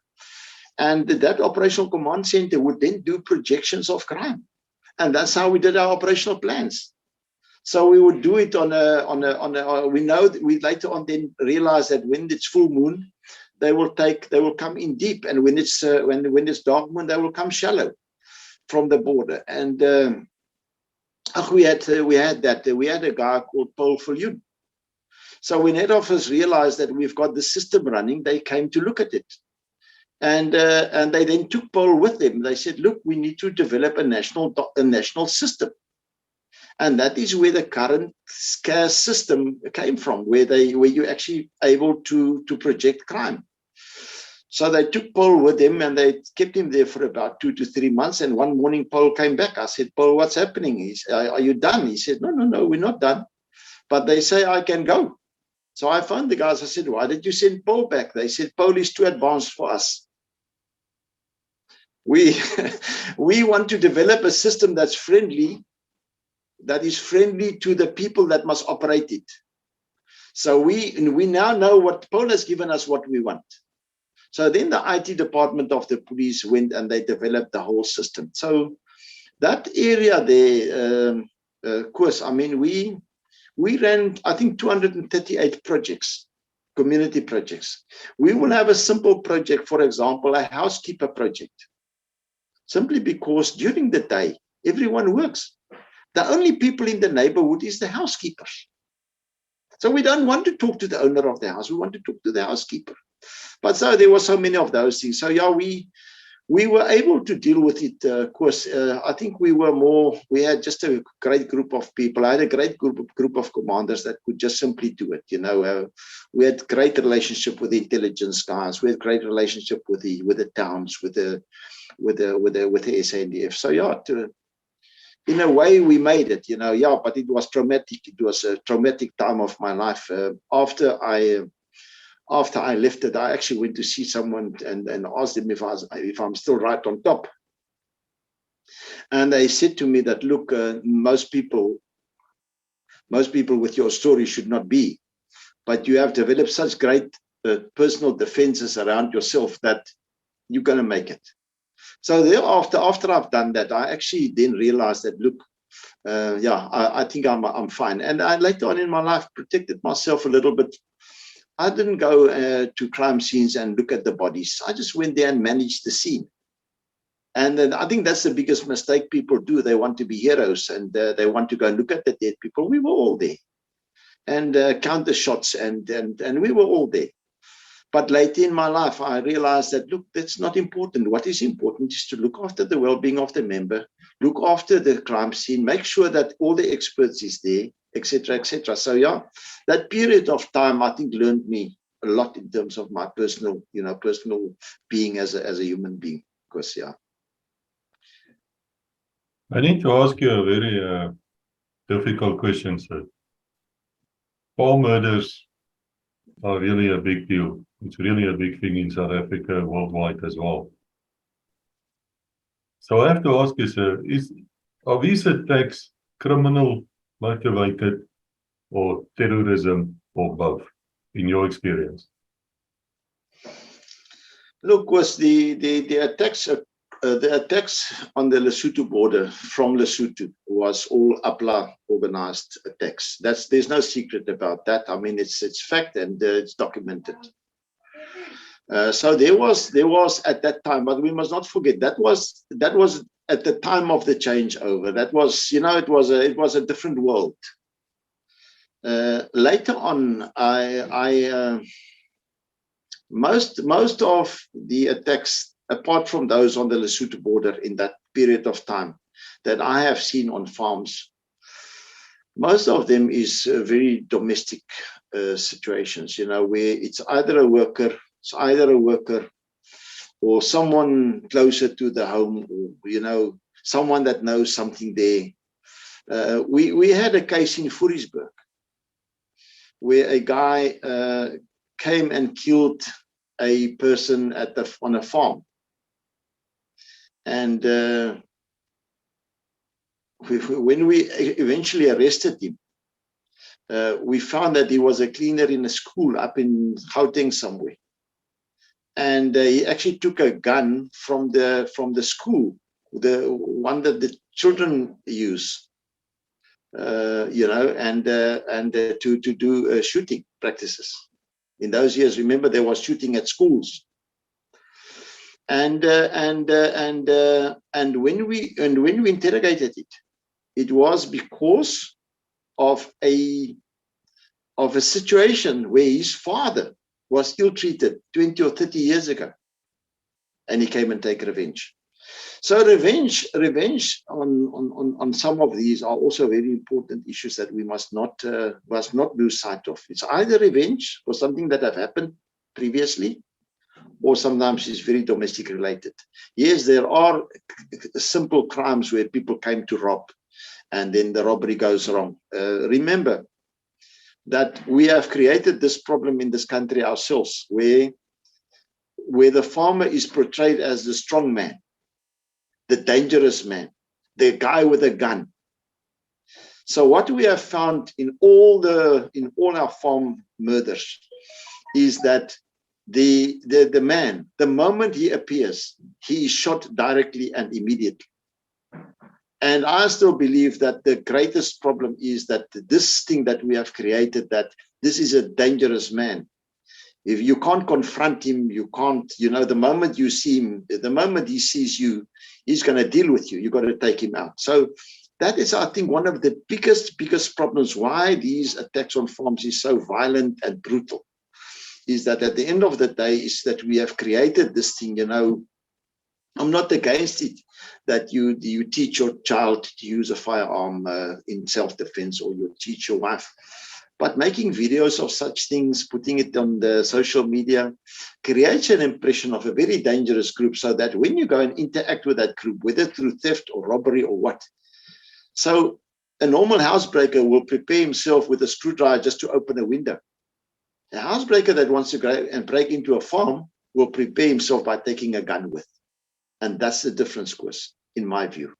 and that operational command center would then do projections of crime, and that's how we did our operational plans. So we would do it on a. We later on then realized that when it's full moon, they will come in deep, and when it's dark moon, they will come shallow from the border. And we had that. We had a guy called Paul Viljoen. So when head office realized that we've got the system running, they came to look at it, and they then took Paul with them. They said, "Look, we need to develop a national system." And that is where the current SCARE system came from, where you're actually able to project crime. So they took Paul with them and they kept him there for about 2 to 3 months. And one morning, Paul came back. I said, Paul, what's happening? He said, are you done? He said, no, we're not done. But they say I can go. So I phoned the guys. I said, why did you send Paul back? They said, Paul is too advanced for us. We want to develop a system that's friendly, that is friendly to the people that must operate it. So we now know what Paul has given us, what we want. So then the IT department of the police went and they developed the whole system. So that area there, course, I mean, we ran, I think, 238 projects, community projects. We will have a simple project, for example, a housekeeper project, simply because during the day, everyone works. The only people in the neighborhood is the housekeepers. So we don't want to talk to the owner of the house. We want to talk to the housekeeper. But so there were so many of those things. So yeah, we were able to deal with it. Of course, I think we had just a great group of people. I had a great group of commanders that could just simply do it. You know, we had great relationship with the intelligence guys. We had great relationship with the towns, with the SANDF. So yeah, in a way, we made it. You know, yeah, but it was traumatic. It was a traumatic time of my life. After I left it, I actually went to see someone and asked them if I'm still right on top. And they said to me that, look, most people with your story should not be, but you have developed such great personal defenses around yourself that you're going to make it. So thereafter, after I've done that, I actually then realized that, look, yeah, I think I'm fine. And I later on in my life protected myself a little bit. I didn't go to crime scenes and look at the bodies. I just went there and managed the scene. And then I think that's the biggest mistake people do. They want to be heroes and they want to go and look at the dead people. We were all there and count the shots and we were all there. But later in my life, I realized that, look, that's not important. What is important is to look after the well-being of the member, look after the crime scene, make sure that all the experts is there, etc., etc. So yeah, that period of time, I think, learned me a lot in terms of my personal being as a human being. Because yeah. I need to ask you a very difficult question, sir. All murders are really a big deal. It's really a big thing in South Africa, worldwide as well. So I have to ask you, sir, are these attacks criminal motivated or terrorism or both, in your experience? Look, was the attacks on the Lesotho border from Lesotho was all APLA organized attacks. There's no secret about that. I mean, it's fact and it's documented. So there was at that time, but we must not forget that was at the time of the changeover. That was, you know, it was a different world. Later on, most of the attacks, apart from those on the Lesotho border in that period of time that I have seen on farms, most of them is very domestic situations, you know, where it's either a worker or someone closer to the home, or, you know, someone that knows something there. We had a case in Furiesburg where a guy came and killed a person on a farm. And when we eventually arrested him, we found that he was a cleaner in a school up in Gauteng somewhere. And he actually took a gun from the school, the one that the children use, you know, and to do shooting practices. In those years, remember, there was shooting at schools. And when we interrogated it, it was because of a situation where his father was ill-treated 20 or 30 years ago, and he came and take revenge. So revenge on some of these are also very important issues that we must not lose sight of. It's either revenge for something that have happened previously, or sometimes it's very domestic related. Yes, there are simple crimes where people came to rob and then the robbery goes wrong. Remember that we have created this problem in this country ourselves, where the farmer is portrayed as the strong man, the dangerous man, the guy with a gun. So what we have found in all our farm murders is that the man, the moment he appears, he is shot directly and immediately. And I still believe that the greatest problem is that this thing that we have created, that this is a dangerous man. If you can't confront him, you can't, the moment you see him, the moment he sees you, he's going to deal with you. You've got to take him out. So that is, I think, one of the biggest problems why these attacks on farms is so violent and brutal, is that at the end of the day is that we have created this thing, I'm not against it, that you teach your child to use a firearm in self-defense, or you teach your wife. But making videos of such things, putting it on the social media, creates an impression of a very dangerous group, so that when you go and interact with that group, whether through theft or robbery or what, so a normal housebreaker will prepare himself with a screwdriver just to open a window. A housebreaker that wants to go and break into a farm will prepare himself by taking a gun with. And that's the difference, Chris, in my view.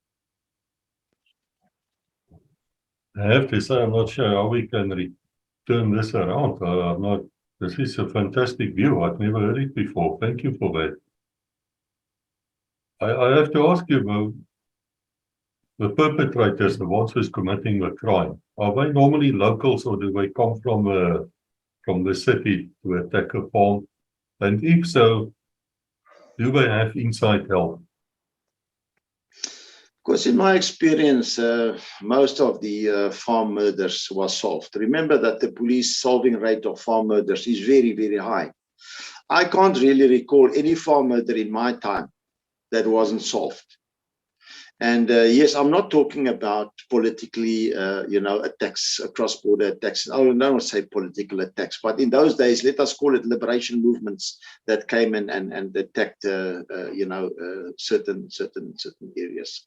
I have to say, I'm not sure how we can turn this around. This is a fantastic view. I've never heard it before. Thank you for that. I have to ask you about the perpetrators, the ones who's committing the crime. Are they normally locals, or do they come from the city to attack a farm? And if so, do they have inside help? Because in my experience, most of the farm murders were solved. Remember that the police solving rate of farm murders is very, very high. I can't really recall any farm murder in my time that wasn't solved. And yes, I'm not talking about politically, attacks, cross-border attacks. I don't want to say political attacks, but in those days, let us call it liberation movements that came and attacked, certain areas.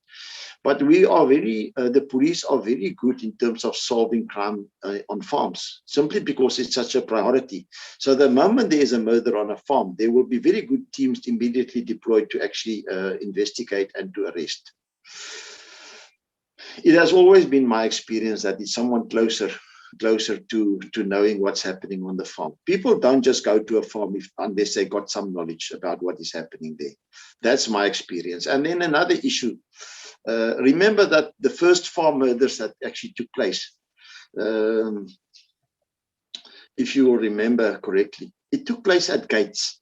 But we are the police are very good in terms of solving crime on farms, simply because it's such a priority. So the moment there is a murder on a farm, there will be very good teams immediately deployed to actually investigate and to arrest. It has always been my experience that it's someone closer to knowing what's happening on the farm. People don't just go to a farm unless they got some knowledge about what is happening there. That's my experience. And then another issue, remember that the first farm murders that actually took place, if you will remember correctly, it took place at gates.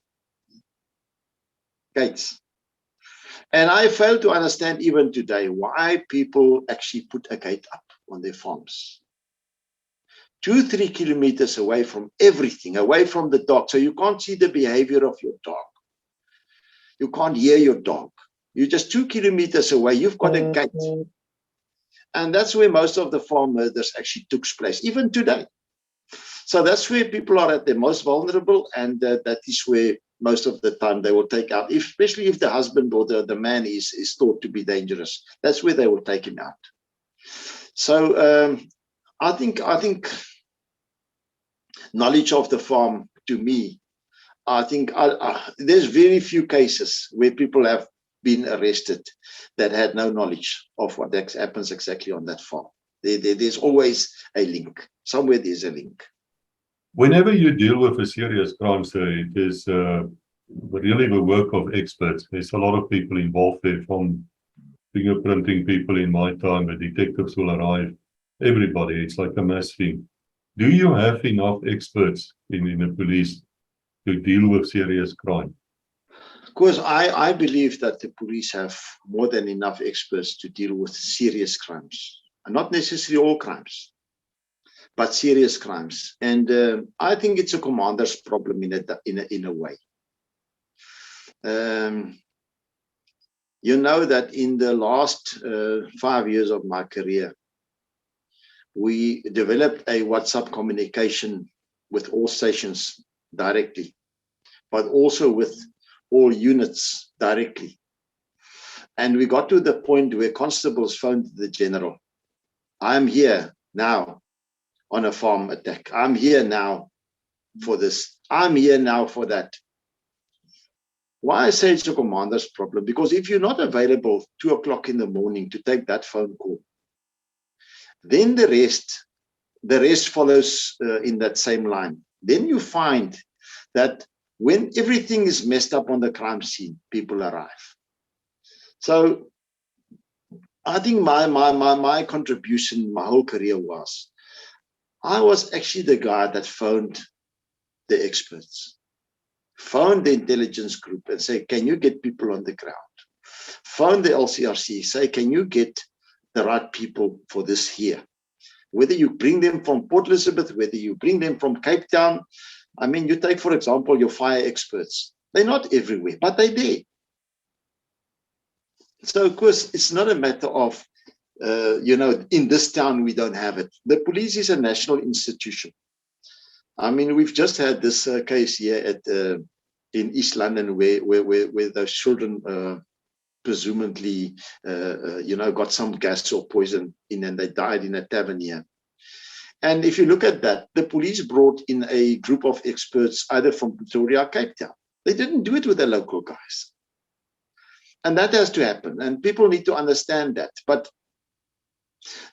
And I fail to understand even today why people actually put a gate up on their farms. 2-3 kilometers away from everything, away from the dog. So you can't see the behavior of your dog. You can't hear your dog. You're just 2 kilometers away. You've got a gate. And that's where most of the farm murders actually took place, even today. So that's where people are at their most vulnerable, and that is where most of the time they will take out, especially if the husband or the man is thought to be dangerous. That's where they will take him out. So I think knowledge of the farm, to me, I think there's very few cases where people have been arrested that had no knowledge of what happens exactly on that farm. There's always a link. Somewhere there's a link. Whenever you deal with a serious crime, it is really the work of experts. There's a lot of people involved there, from fingerprinting people in my time, the detectives will arrive, everybody. It's like a mass thing. Do you have enough experts in the police to deal with serious crime? Of course, I believe that the police have more than enough experts to deal with serious crimes, and not necessarily all crimes, but serious crimes. And I think it's a commander's problem in a way. You know that in the last 5 years of my career, we developed a WhatsApp communication with all stations directly, but also with all units directly. And we got to the point where constables phoned the general. I'm here now on a farm attack. I'm here now for this. I'm here now for that. Why I say it's a commander's problem? Because if you're not available 2 o'clock in the morning to take that phone call, then the rest follows in that same line. Then you find that when everything is messed up on the crime scene, people arrive. So I think my contribution my whole career was, I was actually the guy that phoned the experts, phoned the intelligence group and say, can you get people on the ground? Phone the LCRC, say, can you get the right people for this here? Whether you bring them from Port Elizabeth, whether you bring them from Cape Town. I mean, you take, for example, your fire experts. They're not everywhere, but they're there. So, of course, it's not a matter of, in this town, we don't have it. The police is a national institution. I mean, we've just had this case here in East London where those children presumably, got some gas or poison in and they died in a tavern here. And if you look at that, the police brought in a group of experts either from Pretoria or Cape Town. They didn't do it with the local guys. And that has to happen. And people need to understand that. But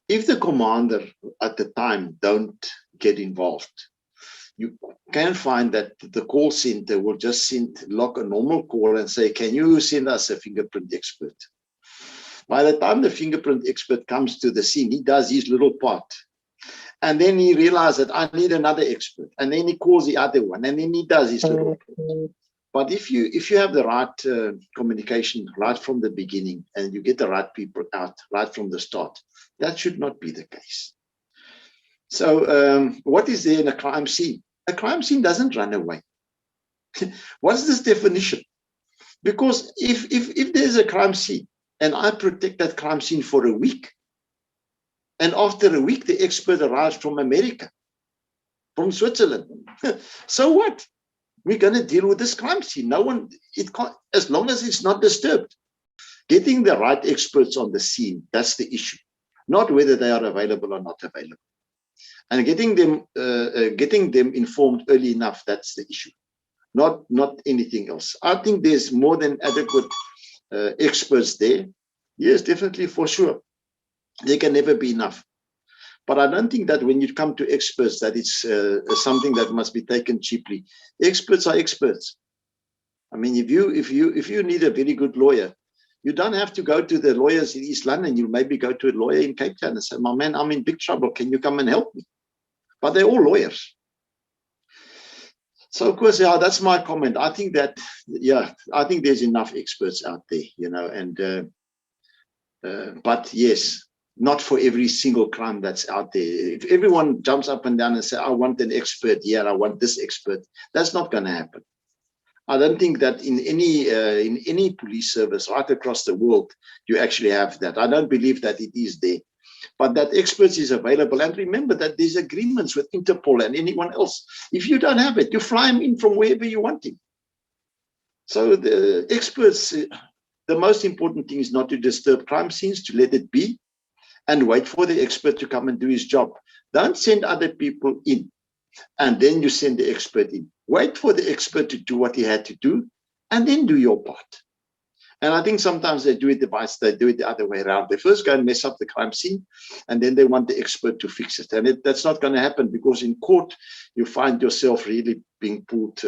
if the commander at the time don't get involved, you can find that the call center will just log a normal call and say, can you send us a fingerprint expert? By the time the fingerprint expert comes to the scene, he does his little part. And then he realizes that I need another expert. And then he calls the other one. And then he does his little part. But if you have the right communication right from the beginning and you get the right people out right from the start, that should not be the case. So what is there in a crime scene? A crime scene doesn't run away. What's this definition? Because if there's a crime scene and I protect that crime scene for a week, and after a week the expert arrives from America, from Switzerland, so what? We're going to deal with this crime scene. It can't, as long as it's not disturbed. Getting the right experts on the scene, that's the issue. Not whether they are available or not available. And getting them informed early enough, that's the issue. Not anything else. I think there's more than adequate experts there. Yes, definitely, for sure. There can never be enough. But I don't think that when you come to experts that it's something that must be taken cheaply. Experts are experts. I mean, if you need a very good lawyer, you don't have to go to the lawyers in East London. You maybe go to a lawyer in Cape Town and say, my man, I'm in big trouble. Can you come and help me? But they're all lawyers. So, of course, yeah, that's my comment. I think that, I think there's enough experts out there, but yes, not for every single crime that's out there. If everyone jumps up and down and says, I want an expert here, I want this expert, that's not going to happen. I don't think that in any police service right across the world, you actually have that. I don't believe that it is there. But that experts is available. And remember that there's agreements with Interpol and anyone else. If you don't have it, you fly him in from wherever you want him. So the experts, the most important thing is not to disturb crime scenes, to let it be, and wait for the expert to come and do his job. Don't send other people in, and then you send the expert in. Wait for the expert to do what he had to do, and then do your part. And I think sometimes they do it the other way around. They first go and mess up the crime scene, and then they want the expert to fix it. And that's not going to happen, because in court, you find yourself really being pulled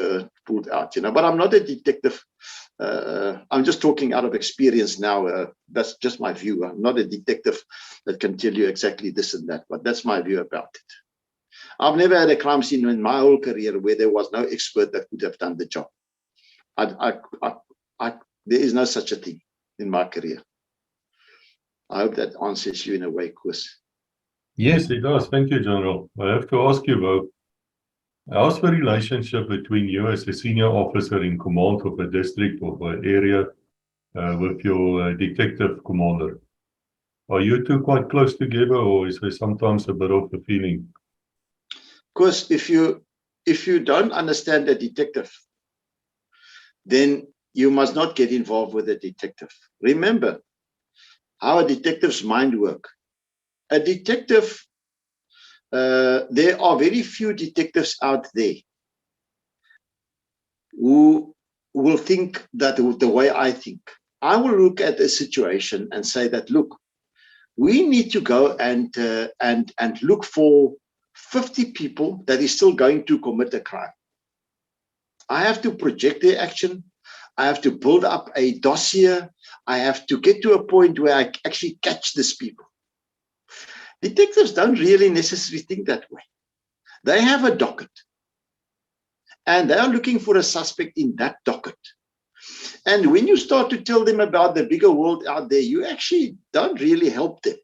out. But I'm not a detective. I'm just talking out of experience now. That's just my view. I'm not a detective that can tell you exactly this and that, but that's my view about it. I've never had a crime scene in my whole career where there was no expert that could have done the job. There is no such a thing in my career. I hope that answers you in a way, Chris. Yes, it does. Thank you, General. I have to ask you, though, how's the relationship between you as a senior officer in command of a district or an area with your detective commander? Are you two quite close together, or is there sometimes a bit of a feeling? Because if you don't understand the detective, then you must not get involved with a detective. Remember how a detective's mind works. A detective, there are very few detectives out there who will think that the way I think. I will look at a situation and say that, look, we need to go and look for 50 people that is still going to commit a crime. I have to project their action. I have to build up a dossier. I have to get to a point where I actually catch these people. Detectives don't really necessarily think that way. They have a docket, and they are looking for a suspect in that docket. And when you start to tell them about the bigger world out there, you actually don't really help them.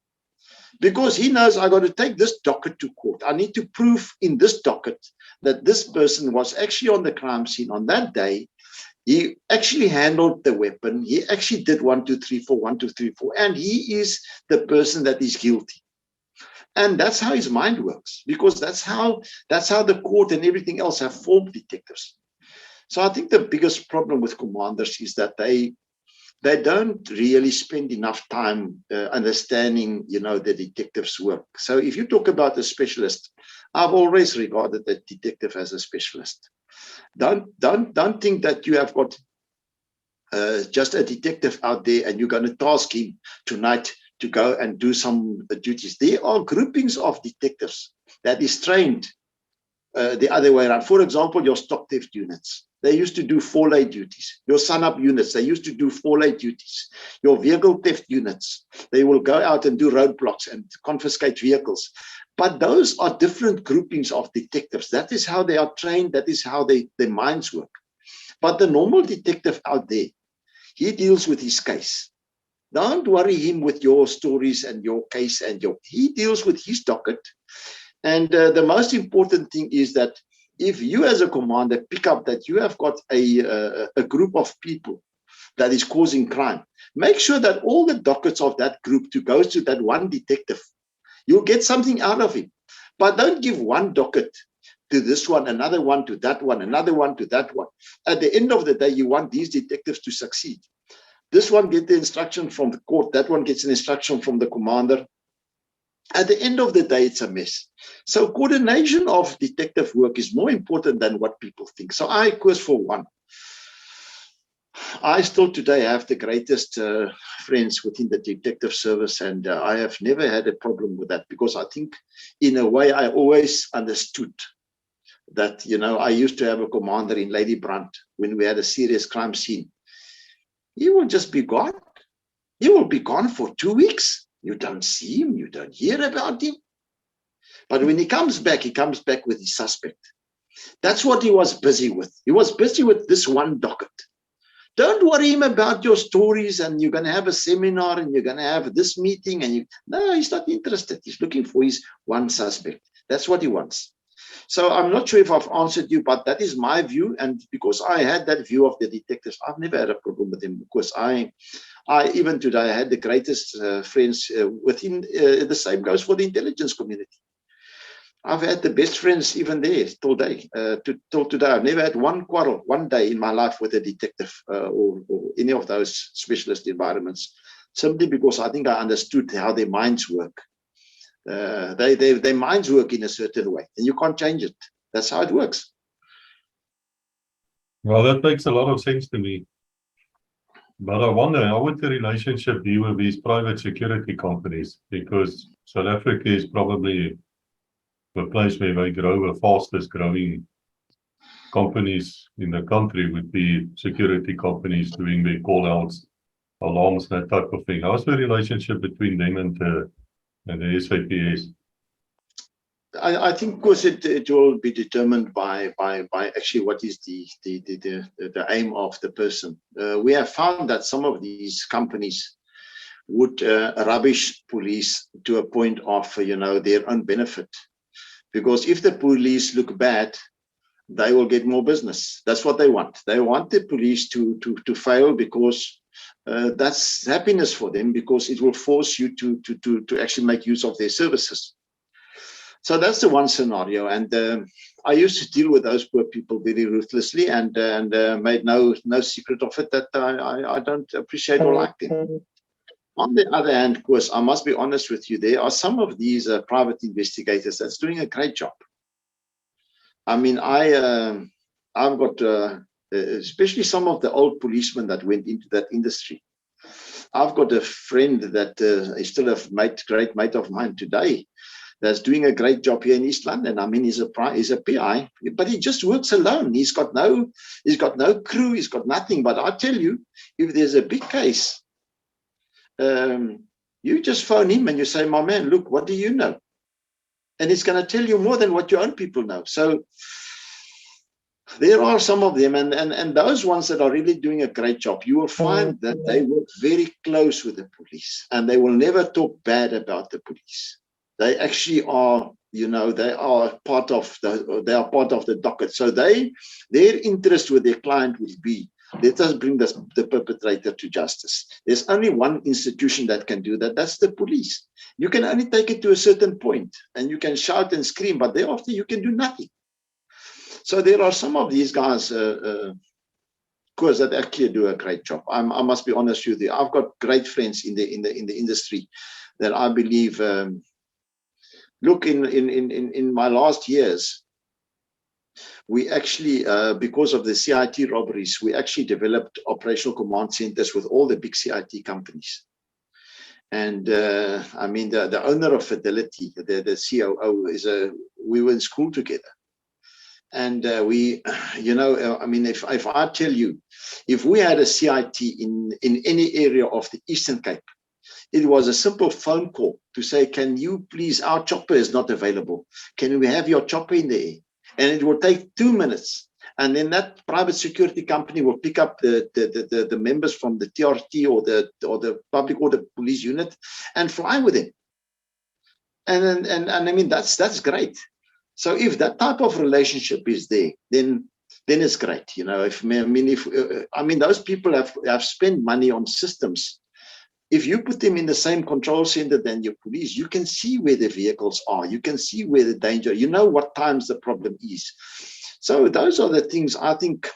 Because he knows I got to take this docket to court. I need to prove in this docket that this person was actually on the crime scene on that day. He actually handled the weapon. He actually did 1, 2, 3, 4, 1, 2, 3, 4, and he is the person that is guilty. And that's how his mind works, because that's how the court and everything else have formed detectives. So I think the biggest problem with commanders is that they don't really spend enough time understanding, the detective's work. So if you talk about a specialist, I've always regarded the detective as a specialist. Don't think that you have got just a detective out there and you're going to task him tonight to go and do some duties. There are groupings of detectives that is trained the other way around. For example, your stock theft units. They used to do 4-lay duties. Your sun-up units, they used to do 4-lay duties. Your vehicle theft units, they will go out and do roadblocks and confiscate vehicles. But those are different groupings of detectives. That is how they are trained. That is how their minds work. But the normal detective out there, he deals with his case. Don't worry him with your stories and your case he deals with his docket. And the most important thing is that if you as a commander pick up that you have got a group of people that is causing crime, make sure that all the dockets of that group goes to that one detective. You'll get something out of him. But don't give one docket to this one, another one to that one, another one to that one. At the end of the day, you want these detectives to succeed. This one gets the instruction from the court, that one gets an instruction from the commander. At the end of the day, it's a mess. So coordination of detective work is more important than what people think. So I, of course, for one, I still today have the greatest friends within the detective service, and I have never had a problem with that, because I think in a way I always understood that, I used to have a commander in Lady Brandt when we had a serious crime scene. He will just be gone. He will be gone for 2 weeks. You don't see him. You don't hear about him. But when he comes back with his suspect. That's what he was busy with. He was busy with this one docket. Don't worry him about your stories and you're going to have a seminar and you're going to have this meeting. No, he's not interested. He's looking for his one suspect. That's what he wants. So I'm not sure if I've answered you, but that is my view. And because I had that view of the detectives, I've never had a problem with them, because I even today, I had the greatest friends within, the same goes for the intelligence community. I've had the best friends even there till today. I've never had one quarrel, one day in my life with a detective or any of those specialist environments, simply because I think I understood how their minds work. Their minds work in a certain way, and you can't change it. That's how it works. Well, that makes a lot of sense to me. But I wonder, how would the relationship be with these private security companies? Because South Africa is probably the place where they grow the fastest growing companies in the country, with the security companies doing their call-outs, alarms, that type of thing. How's the relationship between them and the SAPS? I think, of course, it will be determined by actually what is the aim of the person. We have found that some of these companies would rubbish police to a point of their own benefit, because if the police look bad, they will get more business. That's what they want. They want the police to fail, because that's happiness for them, because it will force you to actually make use of their services. So that's the one scenario, and I used to deal with those poor people very ruthlessly, and made no secret of it that I don't appreciate or like them. On the other hand, of course, I must be honest with you, there are some of these private investigators that's doing a great job. I mean, I've got especially some of the old policemen that went into that industry. I've got a friend that is still a great mate of mine today, that's doing a great job here in East London. I mean, he's a PI, but he just works alone. He's got no crew. He's got nothing. But I tell you, if there's a big case, you just phone him and you say, "My man, look, what do you know?" And he's going to tell you more than what your own people know. So there are some of them, and those ones that are really doing a great job, you will find that they work very close with the police, and they will never talk bad about the police. They actually are, they are part of the docket. So their interest with their client will be, let us bring the perpetrator to justice. There's only one institution that can do that. That's the police. You can only take it to a certain point, and you can shout and scream, but thereafter you can do nothing. So there are some of these guys, of course, that actually do a great job. I must be honest with you. I've got great friends in the industry that I believe. Look, in my last years, we actually, because of the CIT robberies, we actually developed operational command centers with all the big CIT companies. And I mean, the owner of Fidelity, the COO, we were in school together. And I mean, if I tell you, if we had a CIT in any area of the Eastern Cape, it was a simple phone call to say, "Can you please, our chopper is not available. Can we have your chopper in the air?" And it will take 2 minutes. And then that private security company will pick up the members from the TRT or the public order police unit and fly with them. And I mean, that's great. So if that type of relationship is there, then it's great. I mean, those people have spent money on systems. If you put them in the same control center than your police, you can see where the vehicles are. You can see where the danger, you know what times the problem is. So those are the things I think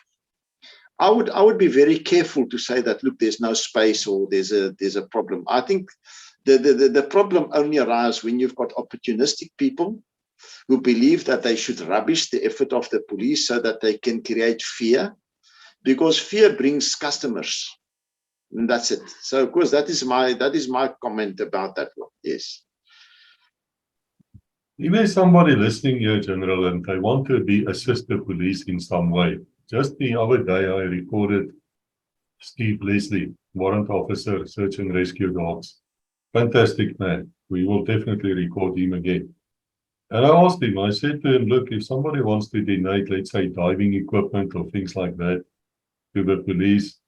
I would be very careful to say that, look, there's no space or there's a problem. I think the problem only arises when you've got opportunistic people who believe that they should rubbish the effort of the police so that they can create fear, because fear brings customers. And that's it. So of course that is my comment about that one. Yes. If there's somebody listening here, General, and they want to assist the police in some way. Just the other day I recorded Steve Leslie, warrant officer, search and rescue dogs. Fantastic man. We will definitely record him again. And I asked him, I said to him, look, if somebody wants to donate, let's say, diving equipment or things like that to the police,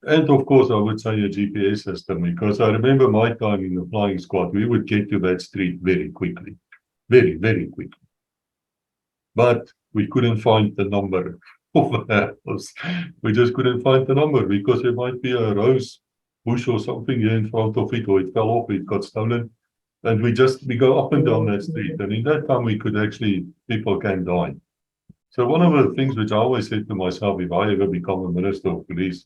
and of course, I would say a GPS system, because I remember my time in the flying squad, we would get to that street very quickly, very, very quickly. But we couldn't find the number of the house. We just couldn't find the number because there might be a rose bush or something here in front of it, or it fell off, it got stolen. And we go up and down that street. And in that time, people can die. So one of the things which I always said to myself, if I ever become a minister of police,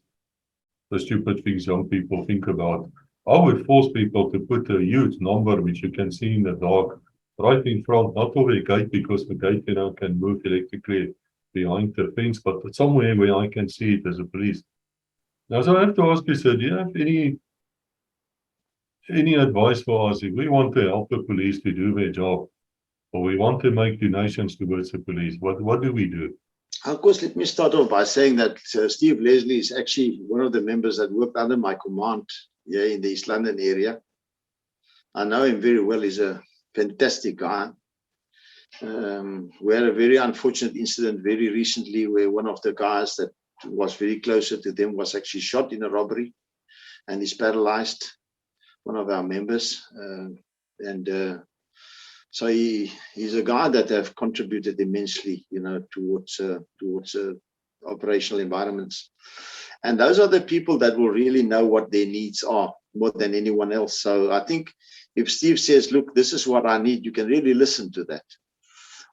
the stupid things young people think about, I would force people to put a huge number, which you can see in the dark, right in front, not of a gate, because the gate, can move electrically behind the fence, but somewhere where I can see it as a police. Now, so I have to ask you, sir, do you have any advice for us if we want to help the police to do their job, or we want to make donations towards the police? What do we do? Of course, let me start off by saying that Steve Leslie is actually one of the members that worked under my command here in the East London area. I know him very well. He's a fantastic guy. We had a very unfortunate incident very recently where one of the guys that was very closer to them was actually shot in a robbery, and he's paralyzed, one of our members. So he's a guy that have contributed immensely, towards operational environments. And those are the people that will really know what their needs are more than anyone else. So I think If Steve says, look, this is what I need, you can really listen to that.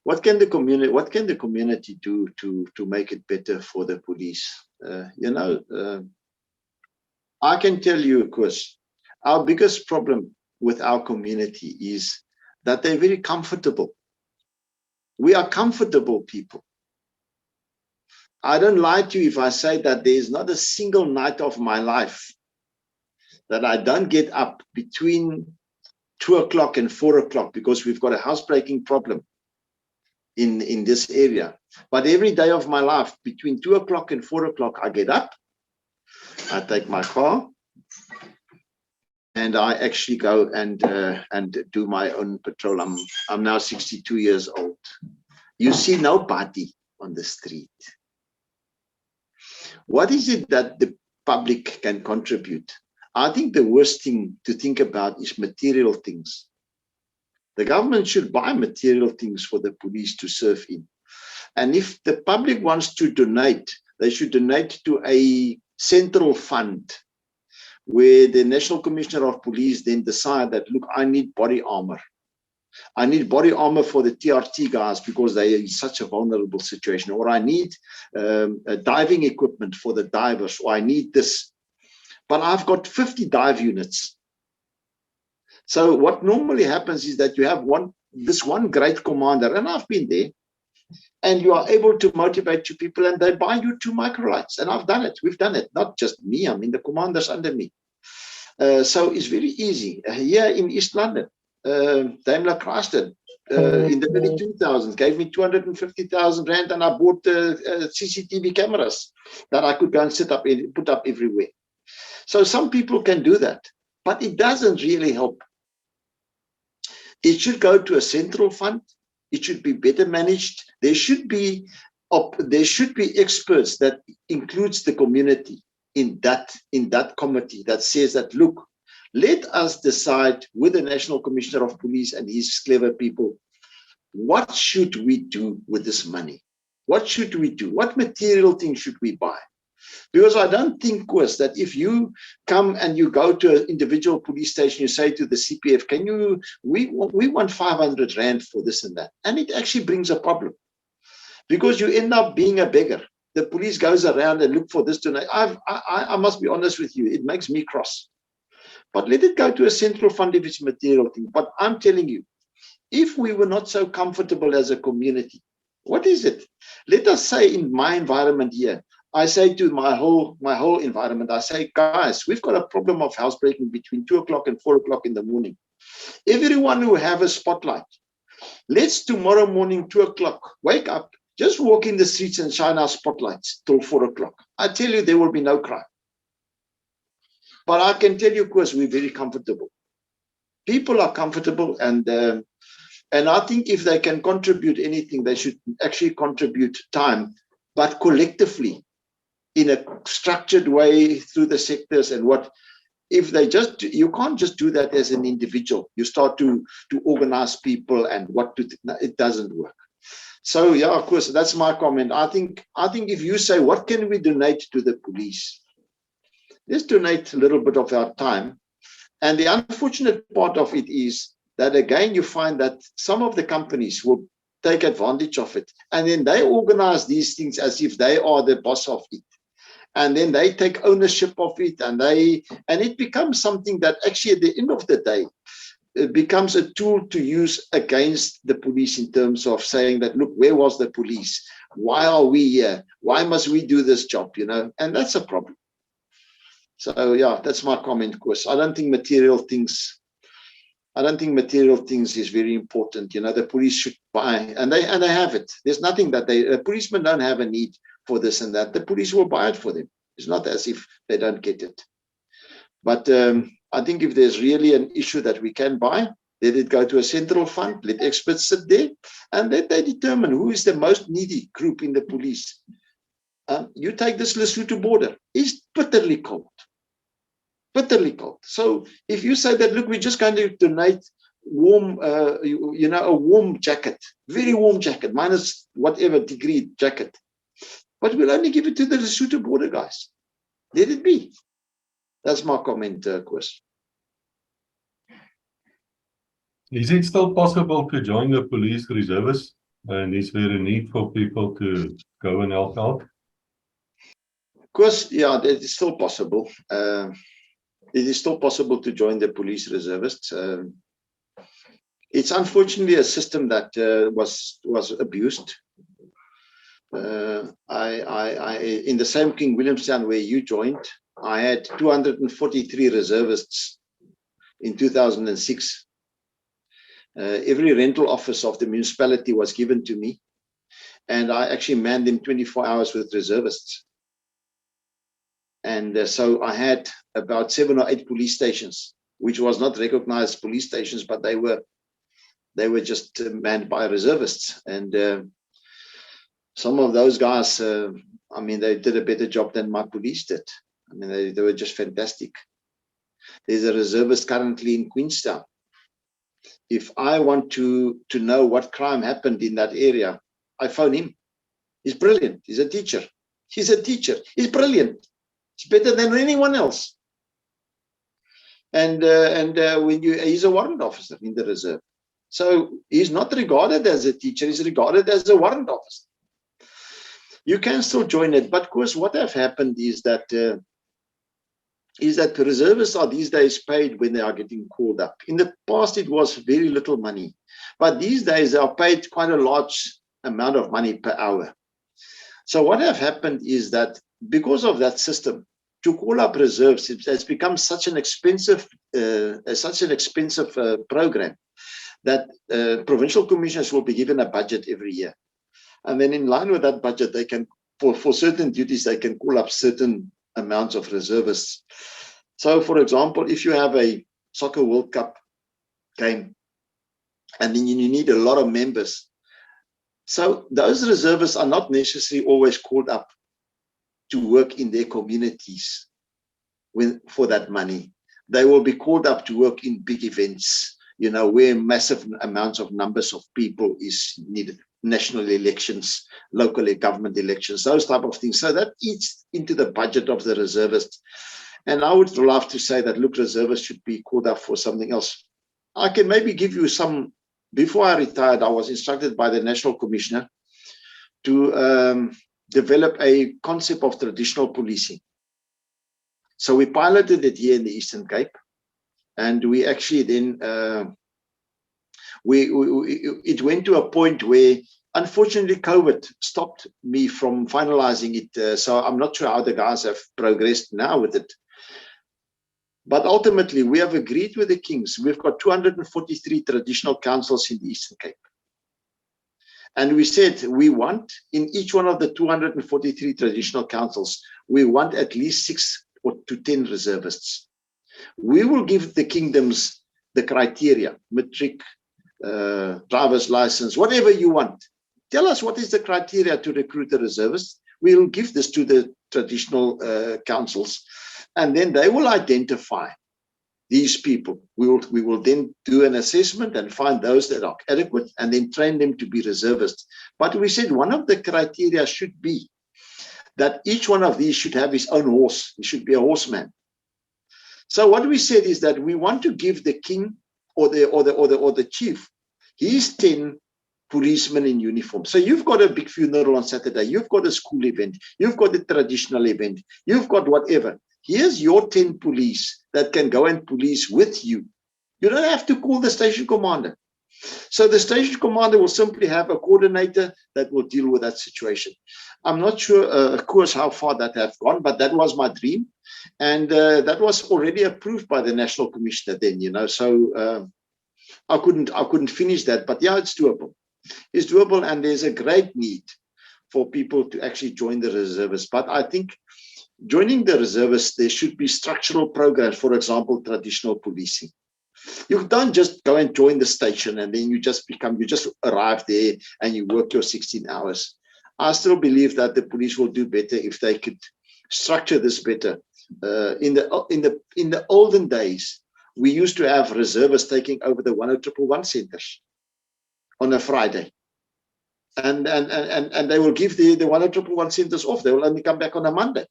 What can the community do to make it better for the police? I can tell you, of course, our biggest problem with our community is that they're very comfortable. We are comfortable people. I don't lie to you if I say that there is not a single night of my life that I don't get up between 2 o'clock and 4 o'clock because we've got a housebreaking problem in this area. But every day of my life, between 2 o'clock and 4 o'clock, I get up, I take my car, and I actually go and do my own patrol. I'm now 62 years old. You see nobody on the street. What is it that the public can contribute? I think the worst thing to think about is material things. The government should buy material things for the police to serve in. And if the public wants to donate, they should donate to a central fund where the National Commissioner of Police then decide that, look, I need body armor. I need body armor for the TRT guys because they are in such a vulnerable situation. Or I need diving equipment for the divers. Or I need this. But I've got 50 dive units. So what normally happens is that you have this one great commander, and I've been there, and you are able to motivate your people, and they buy you 2 microlights. And I've done it. We've done it. Not just me. I mean, the commanders under me. So it's very easy. Here in East London, Daimler Chrysler in the early 2000s gave me 250,000 rand, and I bought CCTV cameras that I could go and put up everywhere. So some people can do that, but it doesn't really help. It should go to a central fund. It should be better managed. There should be experts that includes the community in that committee that says that, look, let us decide with the National Commissioner of Police and his clever people, what should we do with this money? What should we do? What material things should we buy? Because I don't think, Koos, that if you come and you go to an individual police station, you say to the CPF, we want 500 rand for this and that. And it actually brings a problem because you end up being a beggar. The police goes around and look for this tonight. I must be honest with you, it makes me cross. But let it go to a central fund if it's a material thing. But I'm telling you, if we were not so comfortable as a community, what is it? Let us say in my environment here, I say to my whole environment, I say, guys, we've got a problem of housebreaking between 2 o'clock and 4 o'clock in the morning. Everyone who have a spotlight, let's tomorrow morning, 2 o'clock, wake up, just walk in the streets and shine our spotlights till 4 o'clock. I tell you, there will be no crime. But I can tell you, of course, we're very comfortable. People are comfortable, and I think if they can contribute anything, they should actually contribute time, but collectively, in a structured way through the sectors. And what if they just, you can't just do that as an individual. You start to organize people and it doesn't work. So yeah, of course, that's my comment. I think if you say, what can we donate to the police? Let's donate a little bit of our time. And the unfortunate part of it is that, again, you find that some of the companies will take advantage of it. And then they organize these things as if they are the boss of it. And then they take ownership of it, and it becomes something that actually at the end of the day, it becomes a tool to use against the police in terms of saying that, look, where was the police? Why are we here? Why must we do this job? And that's a problem. So yeah, that's my comment, of course. I don't think material things is very important. The police should buy, and they have it. There's nothing that policemen don't have a need for this and that. The police will buy it for them. It's not as if they don't get it. But I think if there's really an issue that we can buy, let it go to a central fund, let experts sit there, and let they determine who is the most needy group in the police. You take this Lesotho border, it's bitterly cold. Bitterly cold. So if you say that, look, we're just going to donate warm, a warm jacket, very warm jacket, minus whatever degree jacket, but we'll only give it to the Lesotho border guys. Let it be. That's my comment, Koos. Is it still possible to join the police reservists? And is there a need for people to go and help out? Of course, yeah, that is still possible. It is still possible to join the police reservists. It's unfortunately a system that was abused. In the same King Williamstown where you joined, I had 243 reservists in 2006. Every rental office of the municipality was given to me, and I actually manned them 24 hours with reservists. And so I had about 7 or 8 police stations, which was not recognized police stations, but they were just manned by reservists. And some of those guys, I mean, they did a better job than my police did. I mean, they were just fantastic. There's a reservist currently in Queenstown. If I want to know what crime happened in that area, I phone him. He's brilliant. He's a teacher. He's brilliant. He's better than anyone else. And he's a warrant officer in the reserve. So he's not regarded as a teacher. He's regarded as a warrant officer. You can still join it, but of course, what have happened is that the reservists are these days paid when they are getting called up. In the past, it was very little money, but these days they are paid quite a large amount of money per hour. So what have happened is that because of that system, to call up reserves, it has become such an expensive program that provincial commissioners will be given a budget every year. And then in line with that budget, they can, for certain duties, they can call up certain amounts of reservists. So, for example, if you have a soccer World Cup game, and then you need a lot of members, so those reservists are not necessarily always called up to work in their communities for that money. They will be called up to work in big events, you know, where massive amounts of numbers of people is needed. National elections, local government elections, those type of things. So that eats into the budget of the reservists. And I would love to say that, look, reservists should be called up for something else. I can maybe give you some. Before I retired, I was instructed by the National Commissioner to develop a concept of traditional policing. So we piloted it here in the Eastern Cape, and we actually then it went to a point where, unfortunately, COVID stopped me from finalizing it. So I'm not sure how the guys have progressed now with it. But ultimately, we have agreed with the Kings. We've got 243 traditional councils in the Eastern Cape. And we said we want, in each one of the 243 traditional councils, we want at least 6 to 10 reservists. We will give the kingdoms the criteria, matric, driver's license, whatever you want. Tell us what is the criteria to recruit a reservist. We'll give this to the traditional councils, and then they will identify these people. We will then do an assessment and find those that are adequate and then train them to be reservists. But we said one of the criteria should be that each one of these should have his own horse. He should be a horseman. So what we said is that we want to give the king or the chief his 10 policemen in uniform. So you've got a big funeral on Saturday, you've got a school event, you've got a traditional event, you've got whatever. Here's your 10 police that can go and police with you. You don't have to call the station commander. So the station commander will simply have a coordinator that will deal with that situation. I'm not sure, of course, how far that has gone, but that was my dream. And that was already approved by the National Commissioner then, you know. So I couldn't finish that, but yeah, it's doable. It's doable, and there's a great need for people to actually join the reservists. But I think joining the reservists, there should be structural programs, for example, traditional policing. You don't just go and join the station and then you just arrive there and you work your 16 hours. I still believe that the police will do better if they could structure this better. In the olden days, we used to have reservists taking over the 10111 centers on a Friday. And they will give the 10111 centers off. They will only come back on a Monday.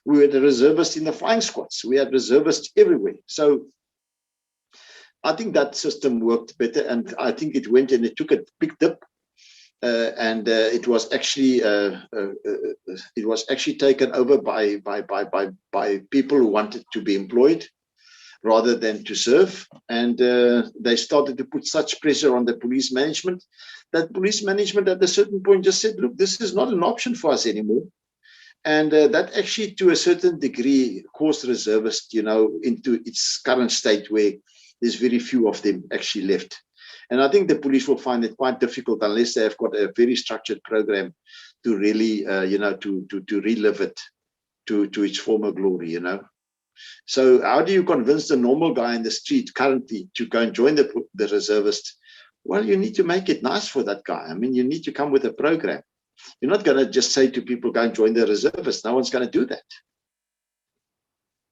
We had reservists in the flying squads. We had reservists everywhere. So I think that system worked better, and I think it went and it took a big dip, and it was actually taken over by people who wanted to be employed rather than to serve, and they started to put such pressure on the police management that police management at a certain point just said, look, this is not an option for us anymore. And that actually, to a certain degree, caused reservists, into its current state where there's very few of them actually left. And I think the police will find it quite difficult unless they have got a very structured program to really, to relive it to its former glory, So how do you convince the normal guy in the street currently to go and join the reservist? Well, you need to make it nice for that guy. I mean, you need to come with a program. You're not going to just say to people, go and join the reservists. No one's going to do that.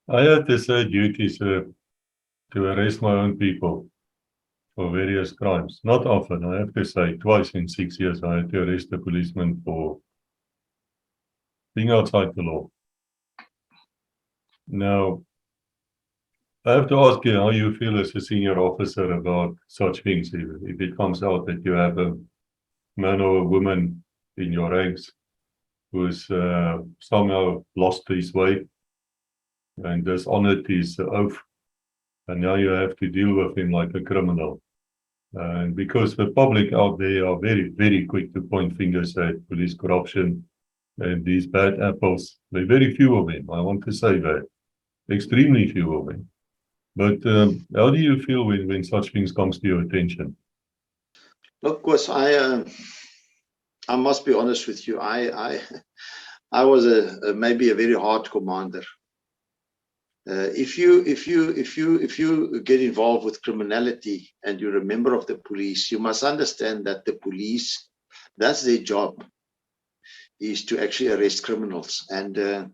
I had this duty, sir, to arrest my own people for various crimes. Not often, I have to say, twice in 6 years, I had to arrest a policeman for being outside the law. Now, I have to ask you how you feel as a senior officer about such things. If it comes out that you have a man or a woman in your ranks who's somehow lost his way and dishonored his oath, and now you have to deal with him like a criminal. And because the public out there are very, very quick to point fingers at police corruption and these bad apples. There are very few of them, I want to say that. Extremely few of them. But how do you feel when such things comes to your attention? Of course, I must be honest with you. I was maybe a very hard commander. If you get involved with criminality and you're a member of the police, you must understand that the police, that's their job, is to actually arrest criminals. And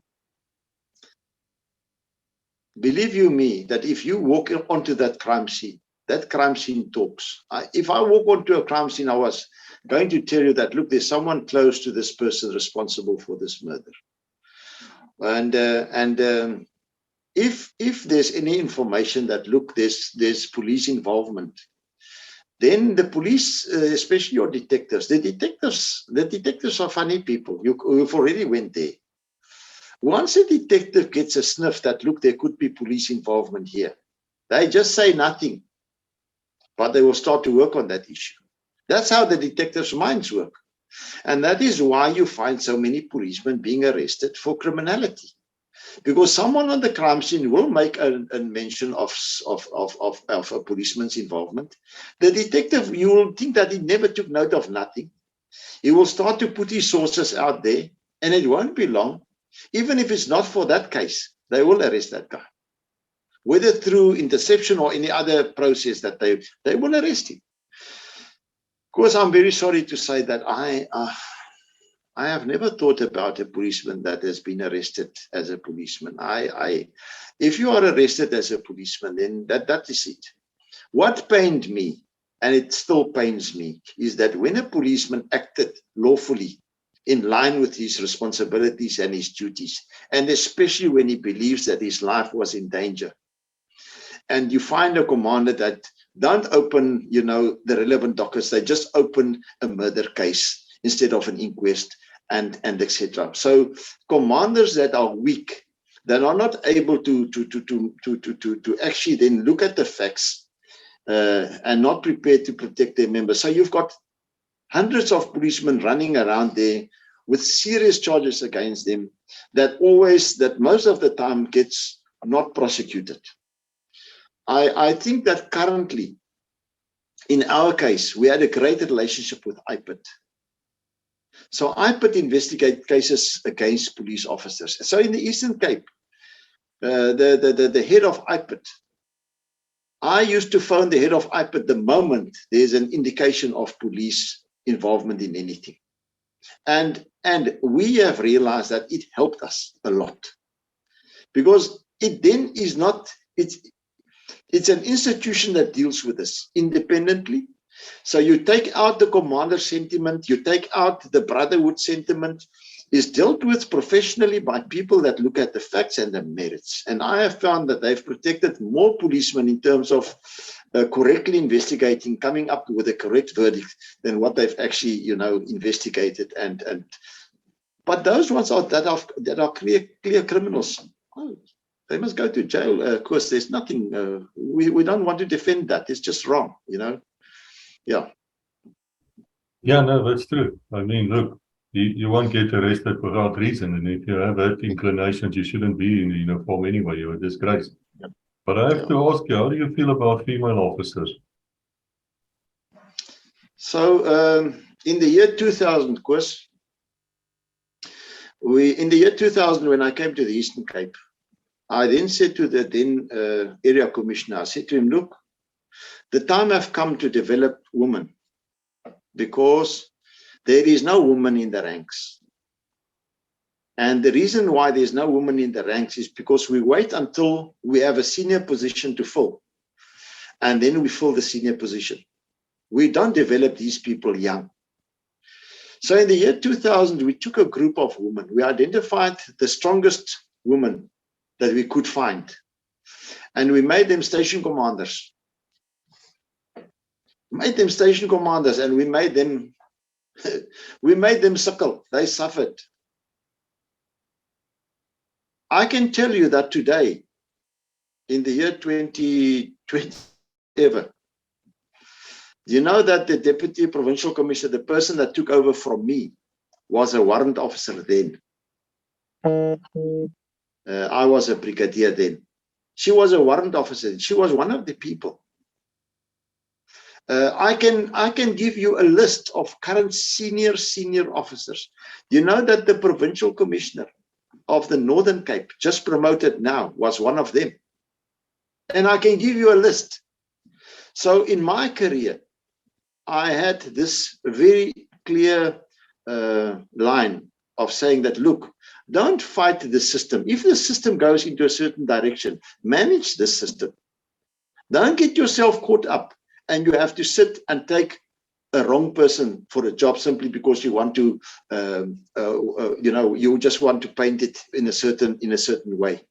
believe you me, that if you walk onto that crime scene talks. If I walk onto a crime scene, I was going to tell you that, look, there's someone close to this person responsible for this murder. And if there's any information that, look, there's police involvement, then the police, especially your detectives, the detectives are funny people. You've already went there. Once a detective gets a sniff that, look, there could be police involvement here, they just say nothing, but they will start to work on that issue. That's how the detectives' minds work. And that is why you find so many policemen being arrested for criminality. Because someone on the crime scene will make a mention of a policeman's involvement. The detective, you will think that he never took note of nothing. He will start to put his sources out there, and it won't be long. Even if it's not for that case, they will arrest that guy. Whether through interception or any other process that they will arrest him. Of course, I'm very sorry to say that I have never thought about a policeman that has been arrested as a policeman. If you are arrested as a policeman, then that is it. What pained me, and it still pains me, is that when a policeman acted lawfully in line with his responsibilities and his duties, and especially when he believes that his life was in danger, and you find a commander that don't open, the relevant dockets, they just open a murder case instead of an inquest, and etc. So commanders that are weak, that are not able to actually then look at the facts and not prepared to protect their members. So you've got hundreds of policemen running around there with serious charges against them that most of the time gets not prosecuted. I think that currently, in our case, we had a great relationship with IPID. So IPID investigate cases against police officers. So in the Eastern Cape, the head of IPID, I used to phone the head of IPID the moment there's an indication of police involvement in anything. And we have realized that it helped us a lot. Because it then is not, it's an institution that deals with this independently. So you take out the commander sentiment, you take out the brotherhood sentiment, is dealt with professionally by people that look at the facts and the merits. And I have found that they've protected more policemen in terms of correctly investigating, coming up with a correct verdict than what they've actually, investigated. But those ones that are clear criminals. Oh, they must go to jail. Of course, there's nothing. We don't want to defend that. It's just wrong. Yeah. Yeah, no, that's true. I mean, look, you won't get arrested without reason, and if you have that inclinations, you shouldn't be in the uniform anyway. You're a disgrace. Yeah. But I have to ask you, how do you feel about female officers? So in the year 2000, of course, in the year 2000, when I came to the Eastern Cape, I then said to the then area commissioner, I said to him, look, the time have come to develop women, because there is no woman in the ranks. And the reason why there's no woman in the ranks is because we wait until we have a senior position to fill, and then we fill the senior position. We don't develop these people young. So in the year 2000, we took a group of women. We identified the strongest women that we could find, and we made them station commanders. And we made them suckle. They suffered. I can tell you that today, in the year 2027, you know that the Deputy Provincial Commissioner, the person that took over from me, was a warrant officer then. I was a brigadier then. She was a warrant officer. She was one of the people. I can give you a list of current senior officers. You know that the Provincial Commissioner of the Northern Cape, just promoted now, was one of them. And I can give you a list. So in my career, I had this very clear line of saying that, look, don't fight the system. If the system goes into a certain direction, manage the system. Don't get yourself caught up and you have to sit and take a wrong person for a job simply because you want to, you just want to paint it in a certain way.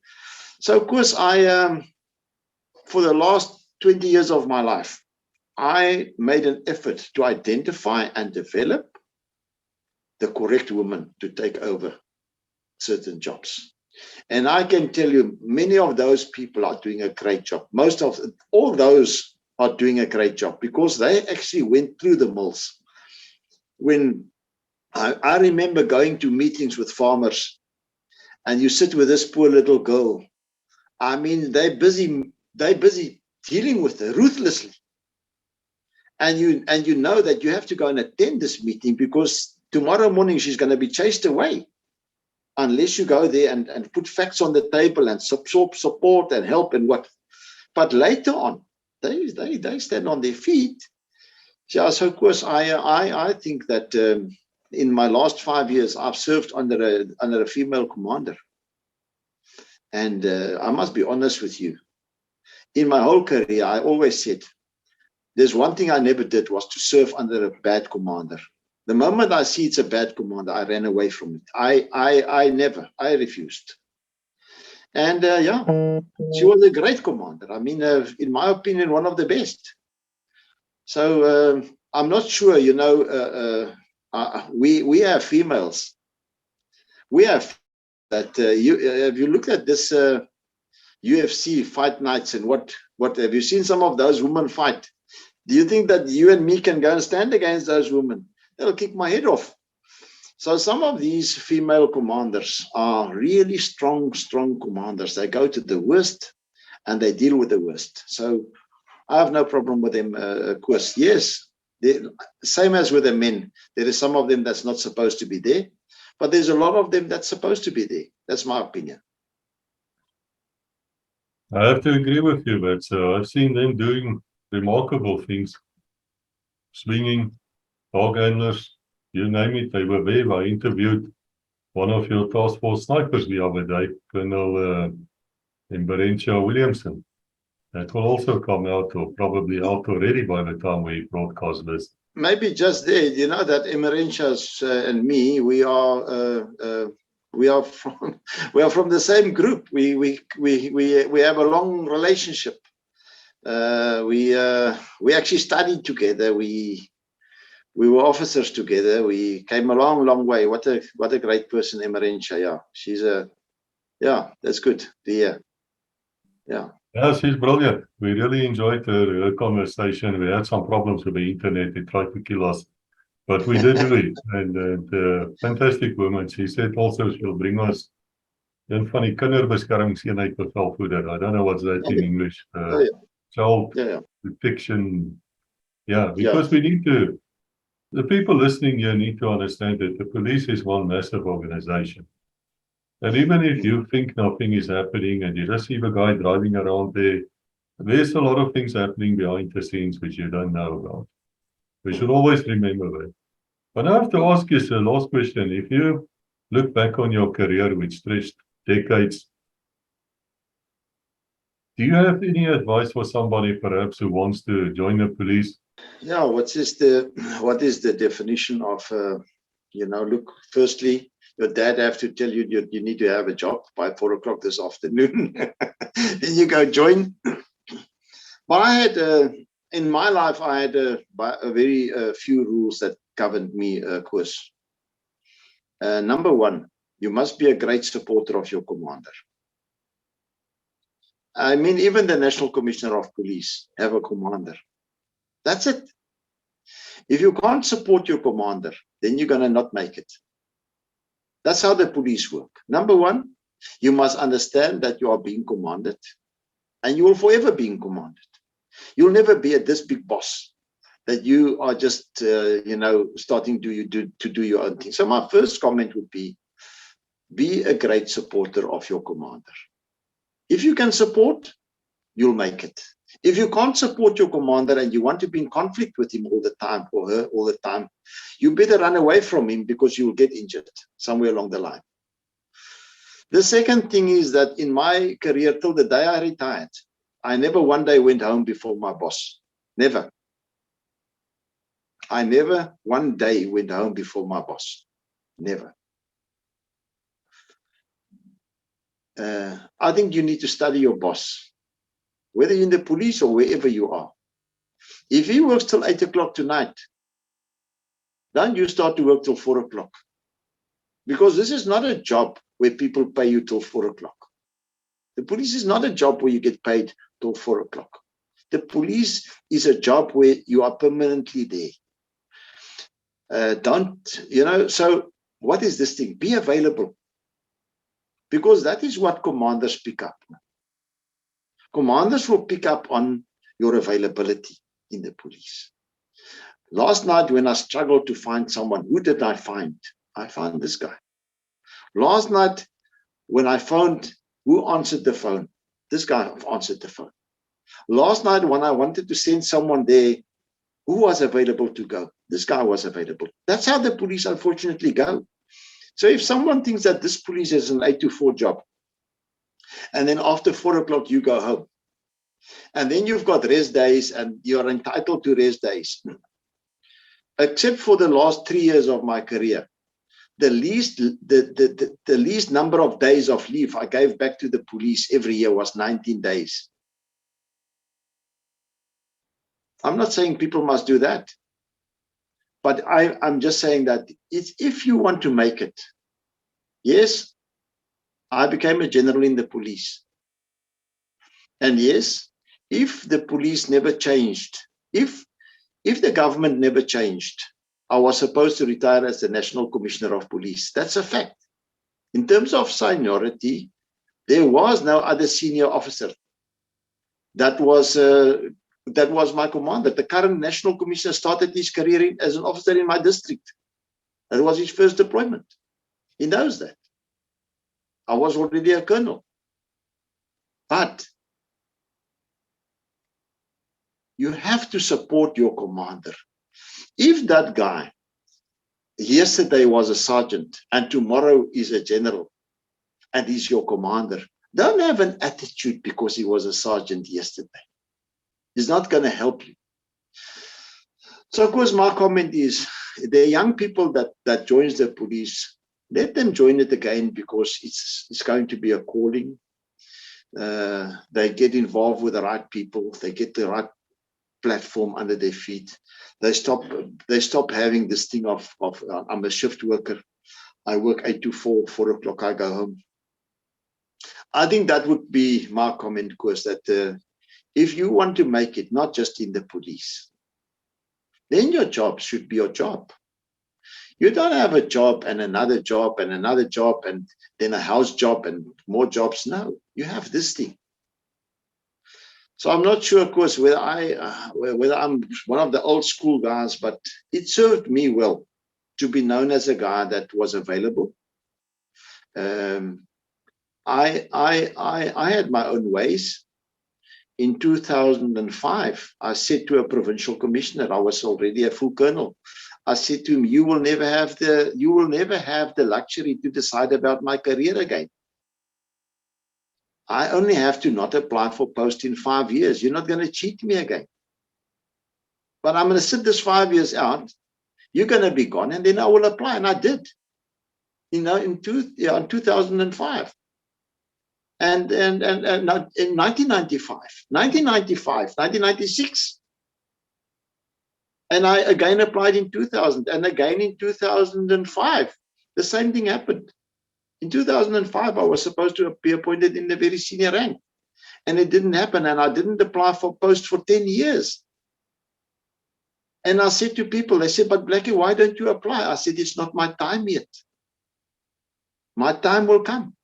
So of course, for the last 20 years of my life, I made an effort to identify and develop the correct woman to take over certain jobs. And I can tell you, many of those people are doing a great job. All those are doing a great job because they actually went through the mills. When I remember going to meetings with farmers, and you sit with this poor little girl. I mean, they're busy dealing with her ruthlessly. And you know that you have to go and attend this meeting because tomorrow morning she's going to be chased away unless you go there and put facts on the table and support and help and what. But later on, they stand on their feet. Yeah, so of course I think that in my last 5 years I've served under a female commander, and I must be honest with you. In my whole career, I always said, there's one thing I never did was to serve under a bad commander. The moment I see it's a bad commander, I ran away from it. I refused. And yeah, she was a great commander. I mean, in my opinion, one of the best. So I'm not sure, we have females. We have that. If you look at this UFC fight nights and what have you seen some of those women fight? Do you think that you and me can go and stand against those women? They'll kick my head off. So some of these female commanders are really strong commanders. They go to the worst and they deal with the worst. So I have no problem with them, of course. Yes, same as with the men. There is some of them that's not supposed to be there, but there's a lot of them that's supposed to be there. That's my opinion. I have to agree with you, but I've seen them doing remarkable things. Swinging, dog handlers, you name it, they were there. I interviewed one of your task force snipers the other day, Colonel Imberentia Williamson. That will also come out, or probably out already by the time we broadcast this. Maybe just there, you know that Imberentia and me, we are from the same group. We have a long relationship. We actually studied together. We were officers together. We came a long, long way. What a great person, Emerentia. Yeah, she's that's good to hear. Yeah. Yeah, she's brilliant. We really enjoyed her conversation. We had some problems with the internet. It tried to kill us, but we did do it. And fantastic woman. She said also she'll bring us een van die kinderbeskermingseenheid bevelvoerder. I don't know what's that in English. Child protection. Yeah, because we need to. The people listening here need to understand that the police is one massive organization. And even if you think nothing is happening and you just see the guy driving around there, there's a lot of things happening behind the scenes which you don't know about. We should always remember that. But I have to ask you the last question. If you look back on your career, which stretched decades, do you have any advice for somebody perhaps who wants to join the police? Yeah, what is the definition of, look, firstly, your dad have to tell you you need to have a job by 4 o'clock this afternoon. Then you go join. But I had, in my life, I had a very few rules that governed me, course. Number one, you must be a great supporter of your commander. I mean, even the National Commissioner of Police have a commander. That's it. If you can't support your commander, then you're going to not make it. That's how the police work. Number one, you must understand that you are being commanded, and you will forever be commanded. You'll never be this big boss that you are just, starting to do your own thing. So my first comment would be a great supporter of your commander. If you can support, you'll make it. If you can't support your commander and you want to be in conflict with him all the time or her all the time, you better run away from him because you will get injured somewhere along the line. The second thing is that in my career till the day I retired, I never one day went home before my boss. Never. I never one day went home before my boss. Never. I think you need to study your boss, whether you're in the police or wherever you are. If he works till 8 o'clock tonight, don't you start to work till 4 o'clock. Because this is not a job where people pay you till 4 o'clock. The police is not a job where you get paid till 4 o'clock. The police is a job where you are permanently there. So what is this thing? Be available. Because that is what commanders pick up. Commanders will pick up on your availability in the police. Last night when I struggled to find someone, who did I find? I found this guy. Last night when I found who answered the phone, this guy answered the phone. Last night when I wanted to send someone there, who was available to go? This guy was available. That's how the police unfortunately go. So if someone thinks that this police is an 8 to 4 job, and then after 4 o'clock you go home, and then you've got rest days and you're entitled to rest days, except for the last 3 years of my career, the least number of days of leave I gave back to the police every year was 19 days. I'm not saying people must do that, but I'm just saying that it's if you want to make it. Yes, I became a general in the police. And yes, if the police never changed, if the government never changed, I was supposed to retire as the National Commissioner of Police. That's a fact. In terms of seniority, there was no other senior officer. That was my commander. The current National Commissioner started his career as an officer in my district. That was his first deployment. He knows that. I was already a colonel. But you have to support your commander. If that guy yesterday was a sergeant and tomorrow is a general and he's your commander, don't have an attitude because he was a sergeant yesterday. It's not going to help you. So, of course, my comment is the young people that joins the police, let them join it again because it's going to be a calling. They get involved with the right people. They get the right platform under their feet. They stop having this thing of I'm a shift worker. I work 8 to 4, 4 o'clock, I go home. I think that would be my comment, Koos, that if you want to make it, not just in the police, then your job should be your job. You don't have a job and another job and another job and then a house job and more jobs. No, you have this thing. So I'm not sure, of course, whether I'm one of the old school guys, but it served me well to be known as a guy that was available. I had my own ways. In 2005, I said to a provincial commissioner, I was already a full colonel. I said to him, you will never have the luxury to decide about my career again. I only have to not apply for post in 5 years. You're not going to cheat me again. But I'm going to sit this 5 years out. You're going to be gone, and then I will apply. And I did, in 2005. And in 1995, 1996. And I again applied in 2000, and again in 2005. The same thing happened. In 2005, I was supposed to be appointed in the very senior rank, and it didn't happen, and I didn't apply for post for 10 years. And I said to people, they said, but Blackie, why don't you apply? I said, it's not my time yet. My time will come.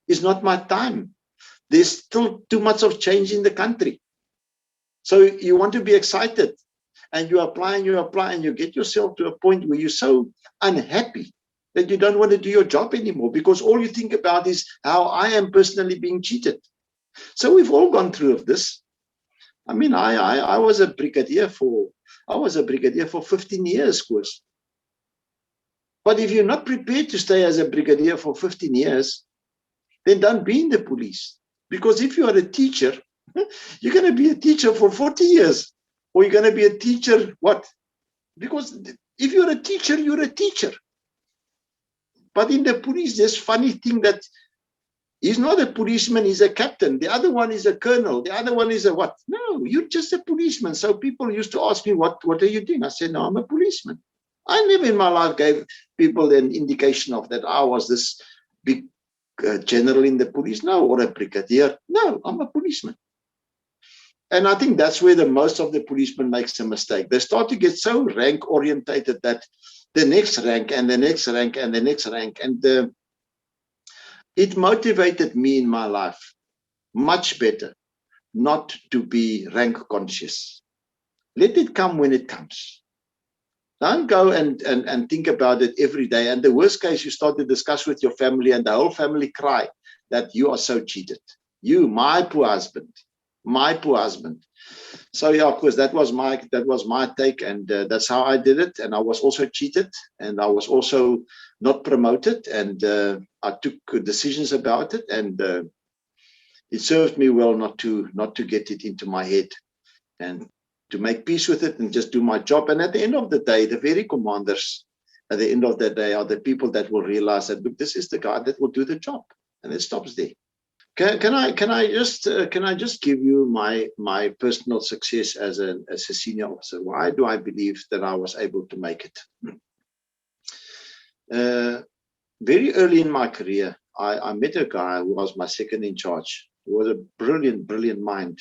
It's not my time. There's still too much of change in the country. So you want to be excited, and you apply and you apply, and you get yourself to a point where you're so unhappy that you don't want to do your job anymore, because all you think about is how I am personally being cheated. So we've all gone through of this. I mean, I was a brigadier for 15 years, of course. But if you're not prepared to stay as a brigadier for 15 years, then don't be in the police. Because if you are a teacher, you're going to be a teacher for 40 years. Or you're going to be a teacher, what? Because if you're a teacher, you're a teacher. But in the police, there's funny thing that he's not a policeman, he's a captain. The other one is a colonel. The other one is a what? No, you're just a policeman. So people used to ask me, what are you doing? I said, no, I'm a policeman. I never in my life gave people an indication of that I was this big general in the police. No, or a brigadier. No, I'm a policeman. And I think that's where most of the policemen makes a mistake. They start to get so rank orientated that the next rank and the next rank and the next rank. And it motivated me in my life much better not to be rank conscious. Let it come when it comes. Don't go and think about it every day. And the worst case, you start to discuss with your family and the whole family cry that you are so cheated. You, my poor husband. My poor husband. So yeah, of course, that was my take, and that's how I did it. And I was also cheated, and I was also not promoted, and I took decisions about it, and it served me well not to get it into my head, and to make peace with it and just do my job. And at the end of the day, the very commanders at the end of the day are the people that will realize that, look, this is the guy that will do the job, and it stops there. Can I just give you my personal success as a senior officer? Why do I believe that I was able to make it? Very early in my career, I met a guy who was my second in charge. He was a brilliant mind,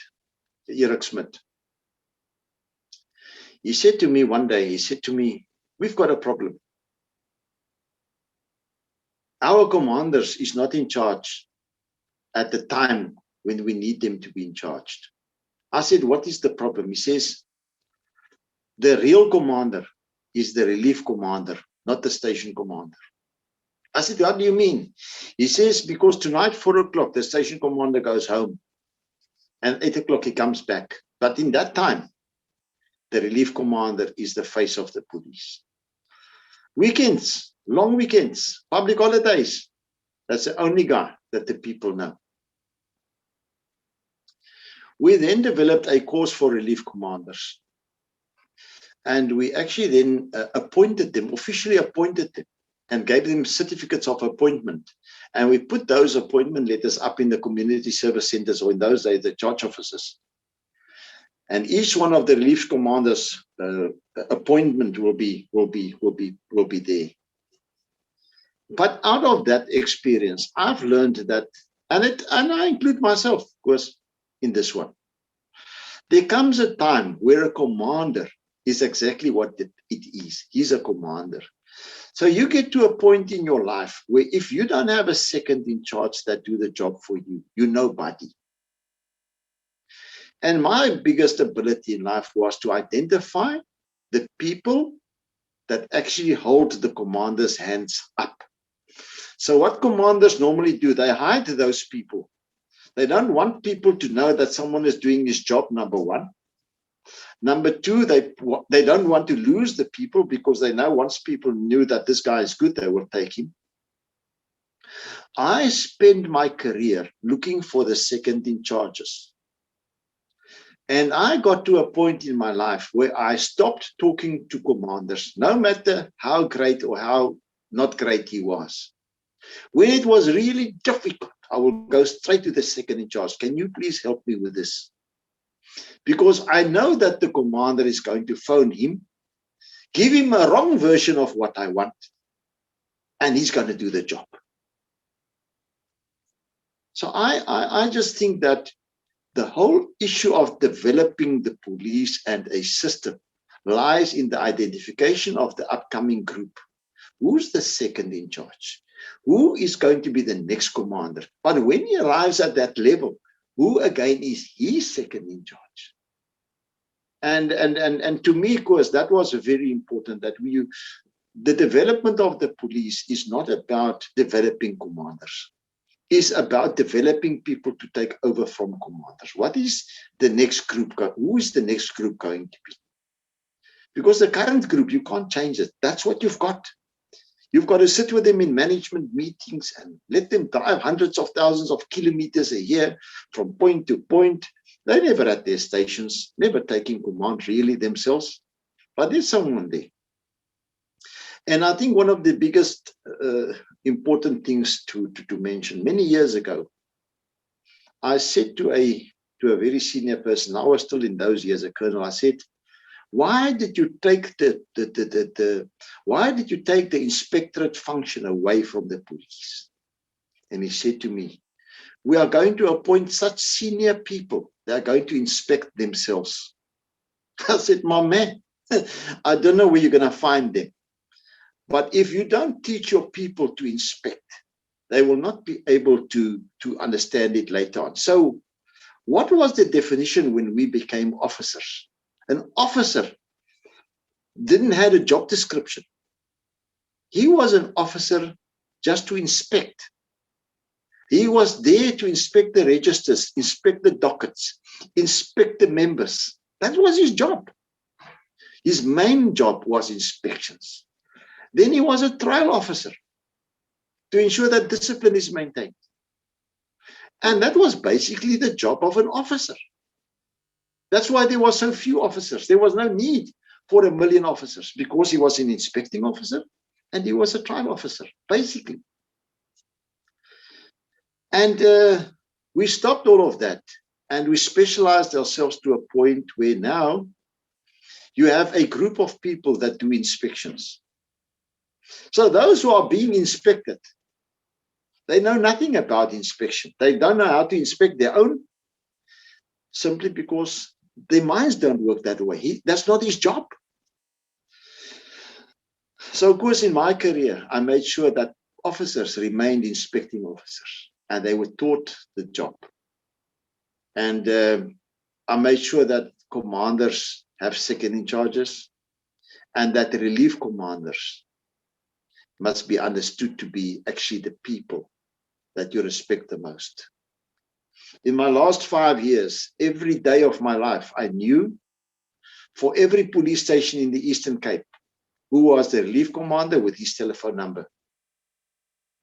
Eric Smith. He said to me one day, we've got a problem. Our commanders is not in charge at the time when we need them to be in charge. I said, what is the problem? He says, the real commander is the relief commander, not the station commander. I said, what do you mean? He says, because tonight, 4 o'clock, the station commander goes home, and 8 o'clock he comes back. But in that time, the relief commander is the face of the police. Weekends, long weekends, public holidays, that's the only guy that the people know. We then developed a course for relief commanders. And we actually then officially appointed them. and gave them certificates of appointment. And we put those appointment letters up in the community service centers, or in those days, the charge offices. And each one of the relief commanders' appointment will be there. But out of that experience, I've learned that, and I include myself, of course, in this one. There comes a time where a commander is exactly what it is. He's a commander. So you get to a point in your life where if you don't have a second in charge that do the job for you, you're nobody. And my biggest ability in life was to identify the people that actually hold the commander's hands up. So what commanders normally do, they hide those people. They don't want people to know that someone is doing his job, number one. Number two, they don't want to lose the people, because they know once people knew that this guy is good, they will take him. I spent my career looking for the second in charges. And I got to a point in my life where I stopped talking to commanders, no matter how great or how not great he was. When it was really difficult, I will go straight to the second in charge. Can you please help me with this? Because I know that the commander is going to phone him, give him a wrong version of what I want, and he's going to do the job. So I just think that the whole issue of developing the police and a system lies in the identification of the upcoming group. Who's the second in charge? Who is going to be the next commander? But when he arrives at that level, who again is his second in charge? And to me, of course, that was very important, that the development of the police is not about developing commanders. It's about developing people to take over from commanders. What is the next group? Who is the next group going to be? Because the current group, you can't change it. That's what you've got. You've got to sit with them in management meetings and let them drive hundreds of thousands of kilometers a year from point to point. They're never at their stations, never taking command really themselves, but there's someone there. And I think one of the biggest important things to mention, many years ago, I said to a very senior person, I was still in those years a colonel, I said, why did you take the inspectorate function away from the police? And he said to me, we are going to appoint such senior people that are going to inspect themselves. I said, my man, I don't know where you're going to find them. But if you don't teach your people to inspect, they will not be able to understand it later on. So what was the definition when we became officers? An officer didn't have a job description. He was an officer just to inspect. He was there to inspect the registers, inspect the dockets, inspect the members. That was his job. His main job was inspections. Then he was a trial officer to ensure that discipline is maintained. And that was basically the job of an officer. That's why there were so few officers. There was no need for 1 million officers, because he was an inspecting officer and he was a trial officer, basically. And we stopped all of that, and we specialized ourselves to a point where now you have a group of people that do inspections. So those who are being inspected, they know nothing about inspection. They don't know how to inspect their own, simply because their minds don't work that way. That's not his job. So, of course, in my career, I made sure that officers remained inspecting officers, and they were taught the job. And I made sure that commanders have second in charges, and that the relief commanders must be understood to be actually the people that you respect the most. In my last 5 years, every day of my life, I knew for every police station in the Eastern Cape who was the relief commander with his telephone number.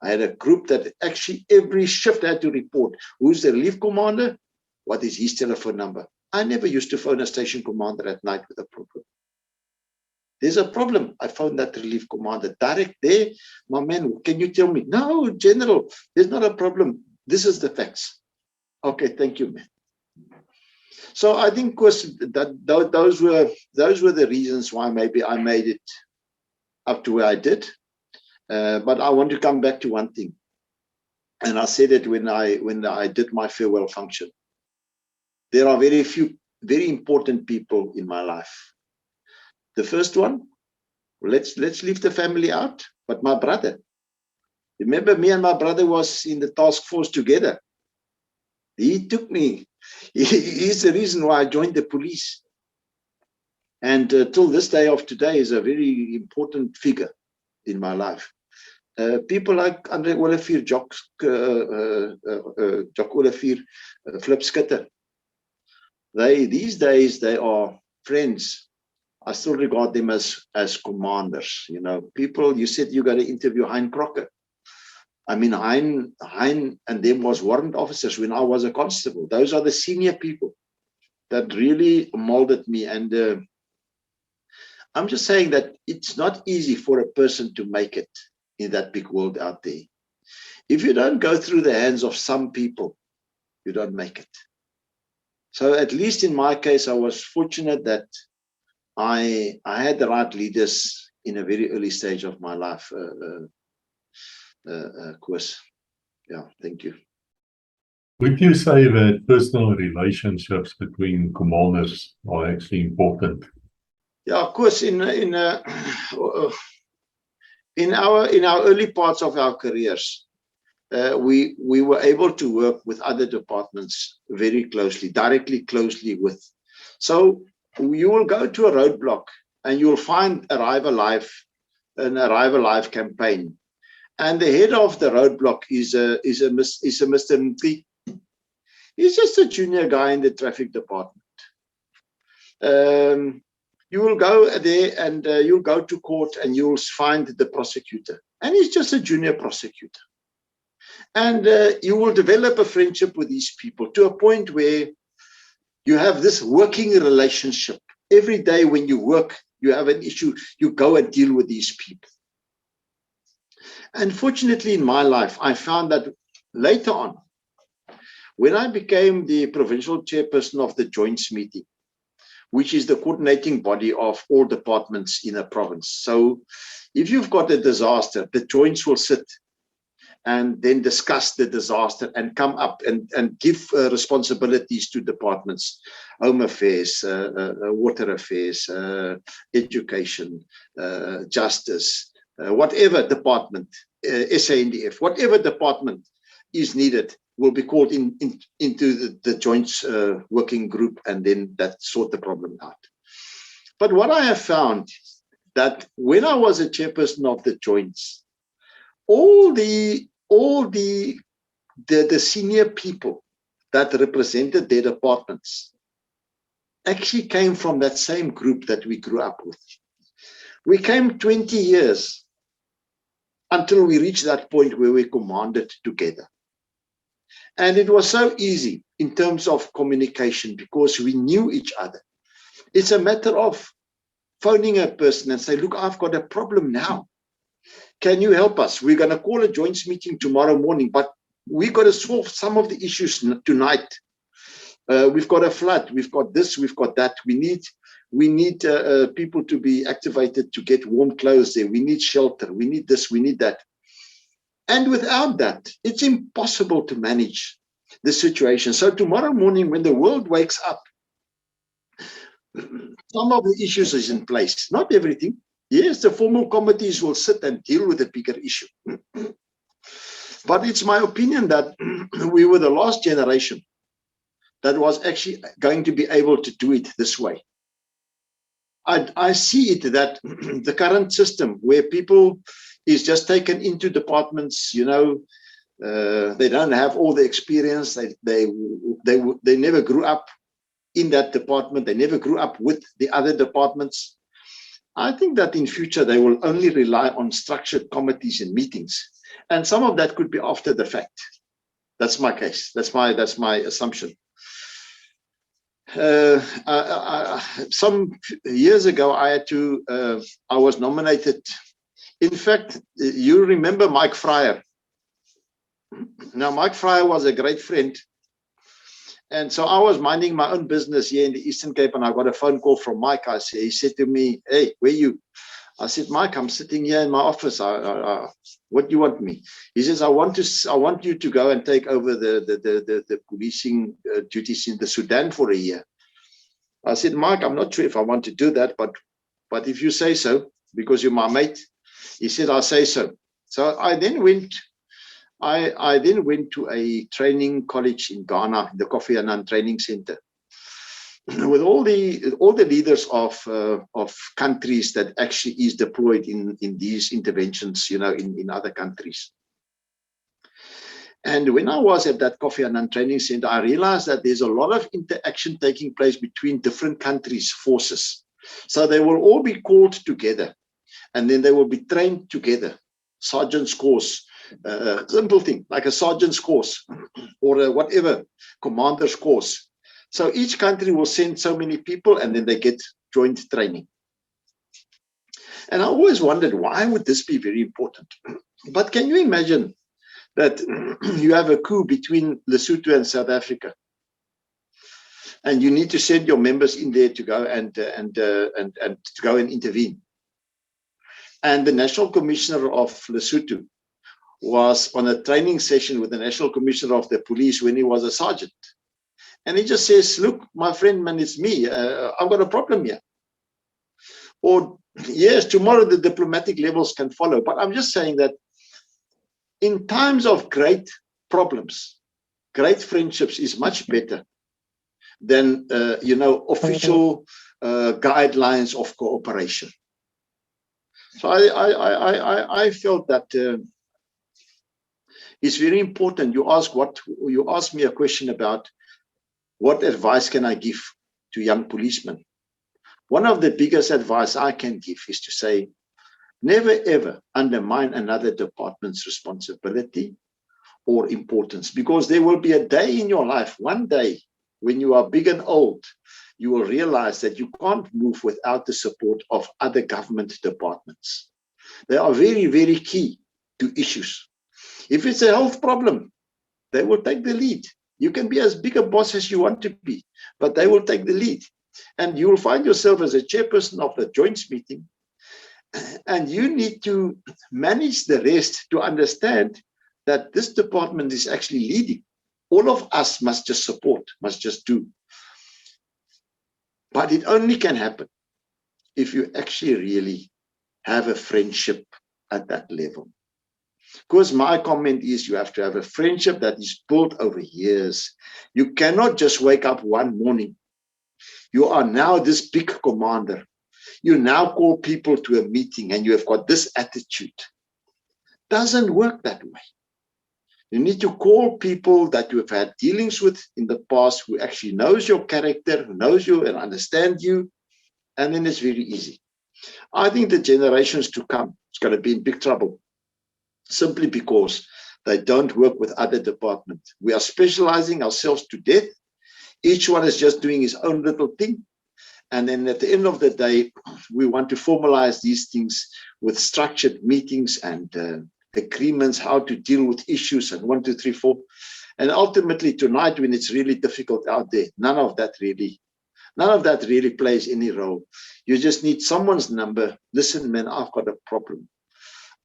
I had a group that actually every shift had to report who's the relief commander, what is his telephone number. I never used to phone a station commander at night with a problem. There's a problem. I found that relief commander. Direct there, my man, can you tell me? No, General, there's not a problem. This is the facts. Okay, thank you, man. So I think, of course, that those were the reasons why maybe I made it up to where I did. But I want to come back to one thing. And I said it when I did my farewell function. There are very few, very important people in my life. The first one, let's leave the family out, but my brother. Remember, me and my brother was in the task force together. He took me. He's the reason why I joined the police. And till this day of today is a very important figure in my life. People like Andre Olivier, Jock Olivier, Flip Skitter. These days they are friends. I still regard them as commanders. You know, people. You said you got to interview Hein Crocker. I mean, Hein and them was warrant officers when I was a constable. Those are the senior people that really molded me. And I'm just saying that it's not easy for a person to make it in that big world out there. If you don't go through the hands of some people, you don't make it. So at least in my case, I was fortunate that I had the right leaders in a very early stage of my life. Course. Yeah, thank you. Would you say that personal relationships between commanders are actually important? Yeah, of course. In our early parts of our careers, we were able to work with other departments very closely, directly closely with. So you will go to a roadblock and you will find an Arrive Alive campaign. And the head of the roadblock is a Mr. Mti. He's just a junior guy in the traffic department. You will go there and you'll go to court and you'll find the prosecutor. And he's just a junior prosecutor. And you will develop a friendship with these people to a point where you have this working relationship. Every day when you work, you have an issue, you go and deal with these people. And fortunately in my life, I found that later on, when I became the provincial chairperson of the Joints meeting, which is the coordinating body of all departments in a province. So if you've got a disaster, the Joints will sit and then discuss the disaster and come up and give responsibilities to departments, home affairs, water affairs, education, justice, whatever department, SANDF, whatever department is needed will be called into the Joints working group, and then that sort the problem out. But what I have found that when I was a chairperson of the Joints, all the senior people that represented their departments actually came from that same group that we grew up with. We came 20 years until we reached that point where we commanded together. And it was so easy in terms of communication because we knew each other. It's a matter of phoning a person and say, look, I've got a problem now. Can you help us? We're going to call a Joints meeting tomorrow morning, but we've got to solve some of the issues tonight. We've got a flood. We've got this. We've got that. We need people to be activated to get warm clothes there. We need shelter. We need this. We need that. And without that, it's impossible to manage the situation. So tomorrow morning, when the world wakes up, some of the issues is in place. Not everything. Yes, the formal committees will sit and deal with a bigger issue. But it's my opinion that we were the last generation that was actually going to be able to do it this way. I see it that the current system where people is just taken into departments, you know, they don't have all the experience. They never grew up in that department. They never grew up with the other departments. I think that in future they will only rely on structured committees and meetings, and some of that could be after the fact. That's my case. That's my assumption. Some years ago, I was nominated. In fact, you remember Mike Fryer. Now, Mike Fryer was a great friend. And so I was minding my own business here in the Eastern Cape, and I got a phone call from Mike. He said to me, "Hey, where are you?" I said, "Mike, I'm sitting here in my office. What do you want me?" He says, I want you to go and take over the policing duties in the Sudan for a year." I said, "Mike, I'm not sure if I want to do that, but if you say so, because you're my mate." He said, "I'll say so." So I then went to a training college in Ghana, the Kofi Annan Training Center, with all the leaders of countries that actually is deployed in these interventions, in other countries. And when I was at that Kofi Annan Training Center, I realized that there's a lot of interaction taking place between different countries' forces. So they will all be called together, and then they will be trained together. Sergeant's course, simple thing, like a sergeant's course or a whatever, commander's course. So each country will send so many people, and then they get joint training. And I always wondered, why would this be very important? But can you imagine that you have a coup between Lesotho and South Africa, and you need to send your members in there to go and to go and intervene? And the National Commissioner of Lesotho was on a training session with the National Commissioner of the Police when he was a sergeant. And he just says, "Look, my friend, man, it's me. I've got a problem here." Or, yes, tomorrow the diplomatic levels can follow. But I'm just saying that in times of great problems, great friendships is much better than, official guidelines of cooperation. So I felt that it's very important. You ask me a question about what advice can I give to young policemen. One of the biggest advice I can give is to say, never ever undermine another department's responsibility or importance, because there will be a day in your life, one day when you are big and old, you will realize that you can't move without the support of other government departments. They are very, very key to issues. If it's a health problem, they will take the lead. You can be as big a boss as you want to be, but they will take the lead. And you will find yourself as a chairperson of the joints meeting, and you need to manage the rest to understand that this department is actually leading. All of us must just support, must just do. But it only can happen if you actually really have a friendship at that level. Because my comment is, you have to have a friendship that is built over years. You cannot just wake up one morning. You are now this big commander. You now call people to a meeting and you have got this attitude. Doesn't work that way. You need to call people that you have had dealings with in the past, who actually knows your character, who knows you and understand you, and then it's very easy. I think the generations to come is going to be in big trouble, simply because they don't work with other departments. We are specializing ourselves to death. Each one is just doing his own little thing. And then at the end of the day, we want to formalize these things with structured meetings and agreements, how to deal with issues, and 1, 2, 3, 4. And ultimately tonight, when it's really difficult out there, none of that really plays any role. You just need someone's number. Listen, man, I've got a problem.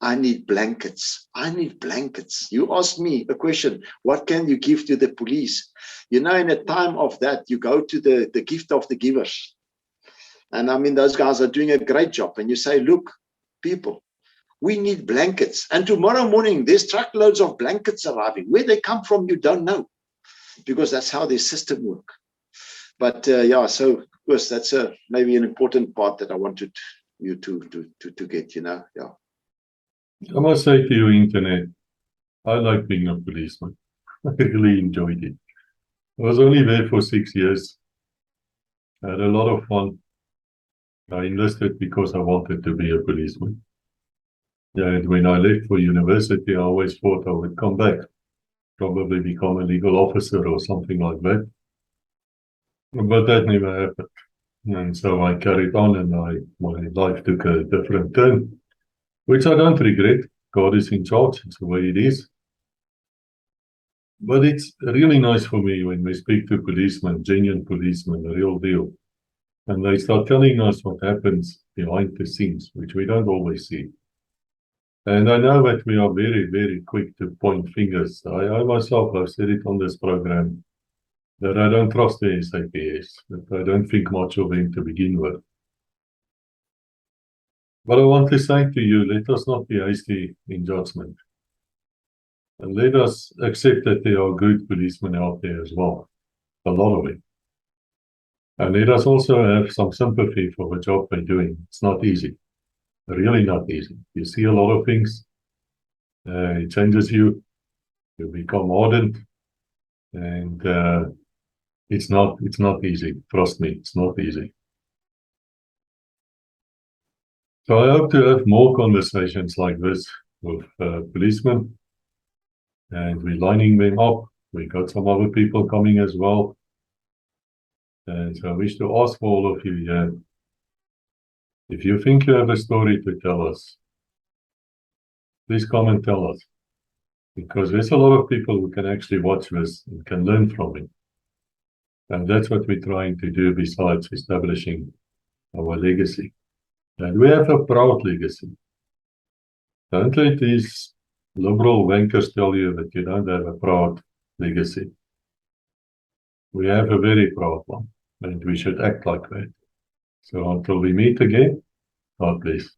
I need blankets. I need blankets. You ask me a question, what can you give to the police? In a time of that, you go to the gift of the givers. And I mean, those guys are doing a great job. And you say, look, people, we need blankets. And tomorrow morning, there's truckloads of blankets arriving. Where they come from, you don't know, because that's how their system works. But yeah, so of course, that's maybe an important part that I wanted you to get, yeah. I must say to you, Internet, I like being a policeman. I really enjoyed it. I was only there for 6 years. I had a lot of fun. I enlisted because I wanted to be a policeman. Yeah, and when I left for university, I always thought I would come back, probably become a legal officer or something like that. But that never happened. And so I carried on and my life took a different turn, which I don't regret. God is in charge, it's the way it is. But it's really nice for me when we speak to policemen, genuine policemen, the real deal. And they start telling us what happens behind the scenes, which we don't always see. And I know that we are very, very quick to point fingers. I myself, I've said it on this program, that I don't trust the SAPS, that I don't think much of them to begin with. But I want to say to you, let us not be hasty in judgment. And let us accept that there are good policemen out there as well, a lot of it. And let us also have some sympathy for the job they're doing. It's not easy, really not easy. You see a lot of things, it changes you, you become hardened, and it's not easy. Trust me, it's not easy. So I hope to have more conversations like this with policemen, and we're lining them up. We got some other people coming as well. And so I wish to ask for all of you here, if you think you have a story to tell us, please come and tell us. Because there's a lot of people who can actually watch this and can learn from it. And that's what we're trying to do besides establishing our legacy. And we have a proud legacy. Don't let these liberal wankers tell you that you don't have a proud legacy. We have a very proud one, and we should act like that. So until we meet again, God bless.